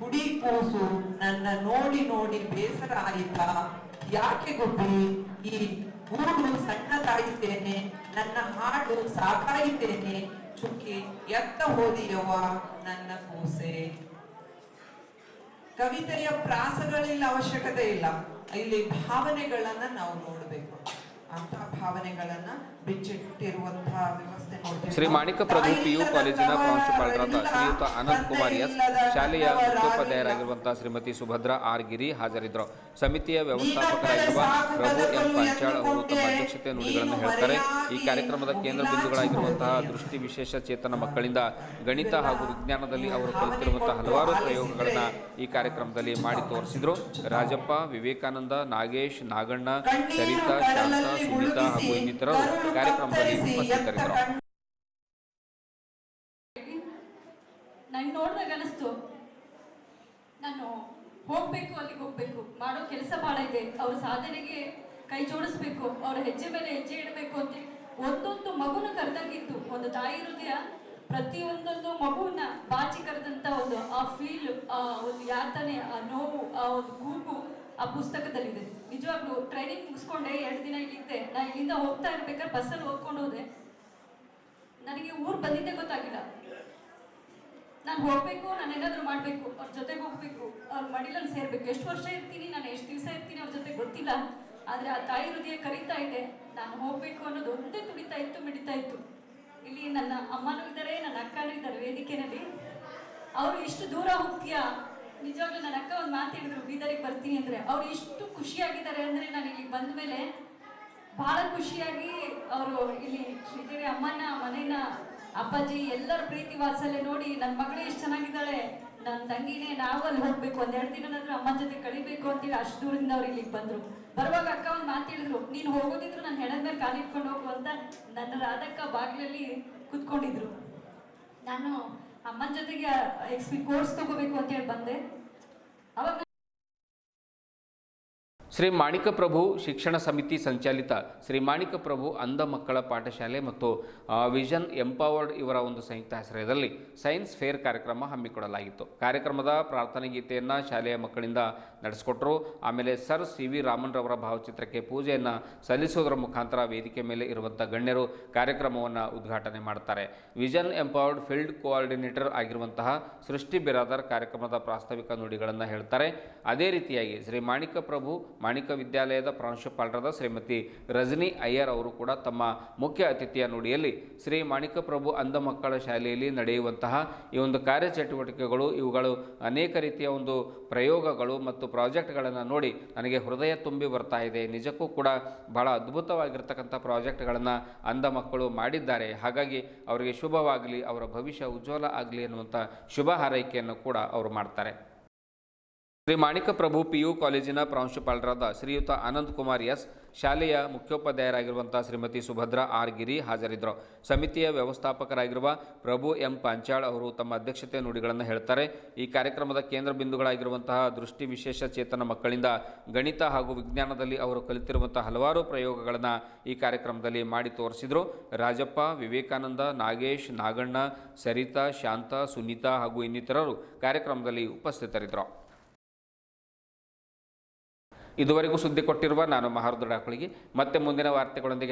ಕುಡಿ ಕೂಸು ನನ್ನ ನೋಡಿ ನೋಡಿ ಬೇಸರ ಆಯಿತಾ? ಯಾಕೆ ಗುಬ್ಬಿ ಈ ಗೂಡು ಸಣ್ಣದಾಯಿತೇನೆ, ನನ್ನ ಹಾಡು ಸಾಕಾಯಿತೇನೆ. ಚುಕ್ಕಿ ಎತ್ತ ಹೋದಿಯವ್ವ ನನ್ನ ಕೂಸೆ. ಕವಿತೆಯ ಪ್ರಾಸಗಳಿಲ್ಲ, ಅವಶ್ಯಕತೆ ಇಲ್ಲ. ಇಲ್ಲಿ ಭಾವನೆಗಳನ್ನ ನಾವು ನೋಡ್ಬೇಕು. ಅಂತ ಭಾವನೆಗಳನ್ನ ಬಿಚ್ಚಿಟ್ಟಿರುವಂತಹ ವ್ಯವಸ್ಥೆ ನೋಡ್ತೀವಿ. ಶ್ರೀ ಮಾಣಿಕ ಪ್ರಭು ಪಿಯು ಕಾಲೇಜಿನ ಪ್ರಾಂಶುಪಾಲರಾದ ಶ್ರೀಯುತ ಅನಂತ್ ಕುಮಾರ್ ಎಸ್, ಶಾಲೆಯ ಮುಖ್ಯೋಪಾಧ್ಯಾಯರಾಗಿರುವಂತಹ ಶ್ರೀಮತಿ ಸುಭದ್ರಾ ಆರ್ ಗಿರಿ ಹಾಜರಿದ್ದರು. ಸಮಿತಿಯ ವ್ಯವಸ್ಥಾಪಕರಾಗಿರುವ ಪ್ರಭು ಎಂ ಪಾಂಚಾಳ್ ಅವರು ತಮ್ಮ ಅಧ್ಯಕ್ಷತೆ ನುಡಿಗಳನ್ನು ಹೇಳ್ತಾರೆ. ಈ ಕಾರ್ಯಕ್ರಮದ ಕೇಂದ್ರ ಬಿಂದುಗಳಾಗಿರುವಂತಹ ದೃಷ್ಟಿ ವಿಶೇಷ ಚೇತನ ಮಕ್ಕಳಿಂದ ಗಣಿತ ಹಾಗೂ ವಿಜ್ಞಾನದಲ್ಲಿ ಅವರು ಕಲಿತಿರುವಂತಹ ಹಲವಾರು ಪ್ರಯೋಗಗಳನ್ನು ಈ ಕಾರ್ಯಕ್ರಮದಲ್ಲಿ ಮಾಡಿ ತೋರಿಸಿದ್ರು. ರಾಜಪ್ಪ, ವಿವೇಕಾನಂದ, ನಾಗೇಶ್, ನಾಗಣ್ಣ, ಸರಿತಾ, ಶಾಂತ, ಸುನೀತಾ ಹಾಗೂ ಇನ್ನಿತರರು ಕಾರ್ಯಕ್ರಮದಲ್ಲಿ ಉಪಸ್ಥಿತರಿದ್ದರು. ನಂಗೆ ನೋಡಿದಾಗ ಅನಿಸ್ತು, ನಾನು ಹೋಗ್ಬೇಕು, ಅಲ್ಲಿಗೆ ಹೋಗ್ಬೇಕು, ಮಾಡೋ ಕೆಲಸ ಭಾಳ ಇದೆ, ಅವ್ರ ಸಾಧನೆಗೆ ಕೈ ಜೋಡಿಸ್ಬೇಕು, ಅವ್ರ ಹೆಜ್ಜೆ ಮೇಲೆ ಹೆಜ್ಜೆ ಇಡಬೇಕು ಅಂತ ಒಂದೊಂದು ಮಗುನ ಕರೆದಂಗಿತ್ತು. ಒಂದು ತಾಯಿ ಹೃದಯ ಪ್ರತಿಯೊಂದೊಂದು ಮಗುವನ್ನ ಬಾಚಿ ಕರೆದಂತ ಒಂದು ಆ ಫೀಲ್, ಆ ಒಂದು ಯಾತನೆ, ಆ ನೋವು, ಆ ಒಂದು ಕೂಗು ಆ ಪುಸ್ತಕದಲ್ಲಿದೆ. ನಿಜವಾಗ್ಲೂ ಟ್ರೈನಿಂಗ್ ಮುಗಿಸ್ಕೊಂಡೆ 2 ದಿನ ಇಲ್ಲಿದ್ದೆ. ನಾ ಇಲ್ಲಿಂದ ಹೋಗ್ತಾ ಇರ್ಬೇಕಾದ್ರೆ ಬಸ್ಸಲ್ಲಿ ಓದ್ಕೊಂಡು ಹೋದೆ. ನನಗೆ ಊರು ಬಂದಿದ್ದೇ ಗೊತ್ತಾಗಿಲ್ಲ. ನಾನು ಹೋಗ್ಬೇಕು, ನಾನು ಏನಾದರೂ ಮಾಡಬೇಕು, ಅವ್ರ ಜೊತೆಗೆ ಹೋಗ್ಬೇಕು, ಅವ್ರ ಮಡಿಲಲ್ಲಿ ಸೇರ್ಬೇಕು. ಎಷ್ಟು ವರ್ಷ ಇರ್ತೀನಿ, ನಾನು ಎಷ್ಟು ದಿವಸ ಇರ್ತೀನಿ ಅವ್ರ ಜೊತೆ ಗೊತ್ತಿಲ್ಲ. ಆದರೆ ಆ ತಾಯಿ ಹೃದಯ ಕರೀತಾ ಇದೆ, ನಾನು ಹೋಗ್ಬೇಕು ಅನ್ನೋದು ಒಂದೇ ತುಡಿತಾ ಇತ್ತು, ಮಿಡಿತಾ ಇತ್ತು. ಇಲ್ಲಿ ನನ್ನ ಅಮ್ಮನೂ ಇದ್ದಾರೆ, ನನ್ನ ಅಕ್ಕನೂ ಇದ್ದಾರೆ ವೇದಿಕೆಯಲ್ಲಿ. ಅವರು ಇಷ್ಟು ದೂರ ಹೋಗ್ತೀಯಾ? ನಿಜವಾಗ್ಲೂ ನನ್ನ ಅಕ್ಕ ಒಂದು ಮಾತು ಹೇಳಿದ್ರು, ಬೀದರಿಗೆ ಬರ್ತೀನಿ ಅಂದರೆ. ಅವ್ರು ಇಷ್ಟು ಖುಷಿಯಾಗಿದ್ದಾರೆ ಅಂದರೆ ನಾನು ಇಲ್ಲಿಗೆ ಬಂದ ಮೇಲೆ ಭಾಳ ಖುಷಿಯಾಗಿ ಅವರು ಇಲ್ಲಿ ಶ್ರೀದೇವಿ ಅಮ್ಮನ ಮನೇನ ಅಪ್ಪಾಜಿ ಎಲ್ಲರ ಪ್ರೀತಿ ವಾತ್ಸಲ್ಯ ನೋಡಿ ನನ್ನ ಮಗಳು ಎಷ್ಟು ಚೆನ್ನಾಗಿದ್ದಾಳೆ, ನನ್ನ ತಂಗಿನೇ, ನಾವು ಅಲ್ಲಿ ಹೋಗ್ಬೇಕು, 1-2 ದಿನನಾದ್ರೂ ಅಮ್ಮನ ಜೊತೆ ಕಳಿಬೇಕು ಅಂತೇಳಿ ಅಷ್ಟು ದೂರದಿಂದ ಅವ್ರು ಇಲ್ಲಿಗೆ ಬಂದರು. ಬರುವಾಗ ಅಕ್ಕ ಒಂದು ಮಾತು ಹೇಳಿದ್ರು, ನೀನು ಹೋಗೋದಿದ್ರು ನನ್ನ ಹೆಣದ ಮೇಲೆ ಕಾಲಿಟ್ಕೊಂಡು ಹೋಗು ಅಂತ ನನ್ನ ರಾಧಕ್ಕ ಬಾಗಿಲಲ್ಲಿ ಕೂತ್ಕೊಂಡಿದ್ರು. ನಾನು ಅಮ್ಮನ ಜೊತೆಗೆ ಕೋರ್ಸ್ ತಗೋಬೇಕು ಅಂತೇಳಿ ಬಂದೆ. ಅವಾಗ ಶ್ರೀ ಮಾಣಿಕ ಪ್ರಭು ಶಿಕ್ಷಣ ಸಮಿತಿ ಸಂಚಾಲಿತ ಶ್ರೀ ಮಾಣಿಕ ಪ್ರಭು ಅಂಧ ಮಕ್ಕಳ ಪಾಠಶಾಲೆ ಮತ್ತು ವಿಷನ್ ಎಂಪವರ್ಡ್ ಇವರ ಒಂದು ಸಂಯುಕ್ತ ಆಶ್ರಯದಲ್ಲಿ ಸೈನ್ಸ್ ಫೇರ್ ಕಾರ್ಯಕ್ರಮ ಹಮ್ಮಿಕೊಳ್ಳಲಾಗಿತ್ತು. ಕಾರ್ಯಕ್ರಮದ ಪ್ರಾರ್ಥನೆ ಗೀತೆಯನ್ನು ಶಾಲೆಯ ಮಕ್ಕಳಿಂದ ನಡೆಸಿಕೊಟ್ಟರು. ಆಮೇಲೆ ಸರ್ ಸಿ ವಿ ರಾಮನ್ ರವರ ಭಾವಚಿತ್ರಕ್ಕೆ ಪೂಜೆಯನ್ನು ಸಲ್ಲಿಸುವುದರ ಮುಖಾಂತರ ವೇದಿಕೆ ಮೇಲೆ ಇರುವಂಥ ಗಣ್ಯರು ಕಾರ್ಯಕ್ರಮವನ್ನು ಉದ್ಘಾಟನೆ ಮಾಡ್ತಾರೆ. ವಿಷನ್ ಎಂಪವರ್ಡ್ ಫೀಲ್ಡ್ ಕೋಆರ್ಡಿನೇಟರ್ ಆಗಿರುವಂತಹ ಸೃಷ್ಟಿ ಬಿರಾದರ್ ಕಾರ್ಯಕ್ರಮದ ಪ್ರಾಸ್ತಾವಿಕ ನುಡಿಗಳನ್ನು ಹೇಳ್ತಾರೆ. ಅದೇ ರೀತಿಯಾಗಿ ಶ್ರೀ ಮಾಣಿಕ ಪ್ರಭು ಮಾಣಿಕ ವಿದ್ಯಾಲಯದ ಪ್ರಾಂಶುಪಾಲರಾದ ಶ್ರೀಮತಿ ರಜನಿ ಅಯ್ಯರ್ ಅವರು ಕೂಡ ತಮ್ಮ ಮುಖ್ಯ ಅತಿಥಿಯ ನುಡಿಯಲ್ಲಿ ಶ್ರೀ ಮಾಣಿಕ ಪ್ರಭು ಅಂಧ ಮಕ್ಕಳ ಶಾಲೆಯಲ್ಲಿ ನಡೆಯುವಂತಹ ಈ ಒಂದು ಕಾರ್ಯಚಟುವಟಿಕೆಗಳು, ಇವುಗಳು ಅನೇಕ ರೀತಿಯ ಒಂದು ಪ್ರಯೋಗಗಳು ಮತ್ತು ಪ್ರಾಜೆಕ್ಟ್ಗಳನ್ನು ನೋಡಿ ನನಗೆ ಹೃದಯ ತುಂಬಿ ಬರ್ತಾ ಇದೆ. ನಿಜಕ್ಕೂ ಕೂಡ ಬಹಳ ಅದ್ಭುತವಾಗಿರ್ತಕ್ಕಂಥ ಪ್ರಾಜೆಕ್ಟ್ಗಳನ್ನು ಅಂಧ ಮಕ್ಕಳು ಮಾಡಿದ್ದಾರೆ. ಹಾಗಾಗಿ ಅವರಿಗೆ ಶುಭವಾಗಲಿ, ಅವರ ಭವಿಷ್ಯ ಉಜ್ವಲ ಆಗಲಿ ಅನ್ನುವಂಥ ಶುಭ ಹಾರೈಕೆಯನ್ನು ಕೂಡ ಅವರು ಮಾಡ್ತಾರೆ. ಶ್ರೀ ಮಾಣಿಕ ಪ್ರಭು ಪಿಯು ಕಾಲೇಜಿನ ಪ್ರಾಂಶುಪಾಲರಾದ ಶ್ರೀಯುತ ಅನಂತ್ ಕುಮಾರ್ ಎಸ್, ಶಾಲೆಯ ಮುಖ್ಯೋಪಾಧ್ಯಾಯರಾಗಿರುವಂಥ ಶ್ರೀಮತಿ ಸುಭದ್ರಾ ಆರ್ ಗಿರಿ ಹಾಜರಿದ್ದರು. ಸಮಿತಿಯ ವ್ಯವಸ್ಥಾಪಕರಾಗಿರುವ ಪ್ರಭು ಎಂ ಪಾಂಚಾಳ್ ಅವರು ತಮ್ಮ ಅಧ್ಯಕ್ಷತೆ ನುಡಿಗಳನ್ನು ಹೇಳ್ತಾರೆ. ಈ ಕಾರ್ಯಕ್ರಮದ ಕೇಂದ್ರ ಬಿಂದುಗಳಾಗಿರುವಂತಹ ದೃಷ್ಟಿ ವಿಶೇಷ ಚೇತನ ಮಕ್ಕಳಿಂದ ಗಣಿತ ಹಾಗೂ ವಿಜ್ಞಾನದಲ್ಲಿ ಅವರು ಕಲಿತಿರುವಂಥ ಹಲವಾರು ಪ್ರಯೋಗಗಳನ್ನು ಈ ಕಾರ್ಯಕ್ರಮದಲ್ಲಿ ಮಾಡಿ ತೋರಿಸಿದರು. ರಾಜಪ್ಪ, ವಿವೇಕಾನಂದ, ನಾಗೇಶ್, ನಾಗಣ್ಣ, ಸರಿತಾ, ಶಾಂತ, ಸುನೀತಾ ಹಾಗೂ ಇನ್ನಿತರರು ಕಾರ್ಯಕ್ರಮದಲ್ಲಿ ಉಪಸ್ಥಿತರಿದ್ದರು. ಇದುವರೆಗೂ ಸುದ್ದಿ ಕೊಟ್ಟಿರುವ ನಾನು ಮಹಾರುದ್ರ ಡಾಕಳಿಗೆ ಮತ್ತೆ ಮುಂದಿನ ವಾರ್ತೆಗಳೊಂದಿಗೆ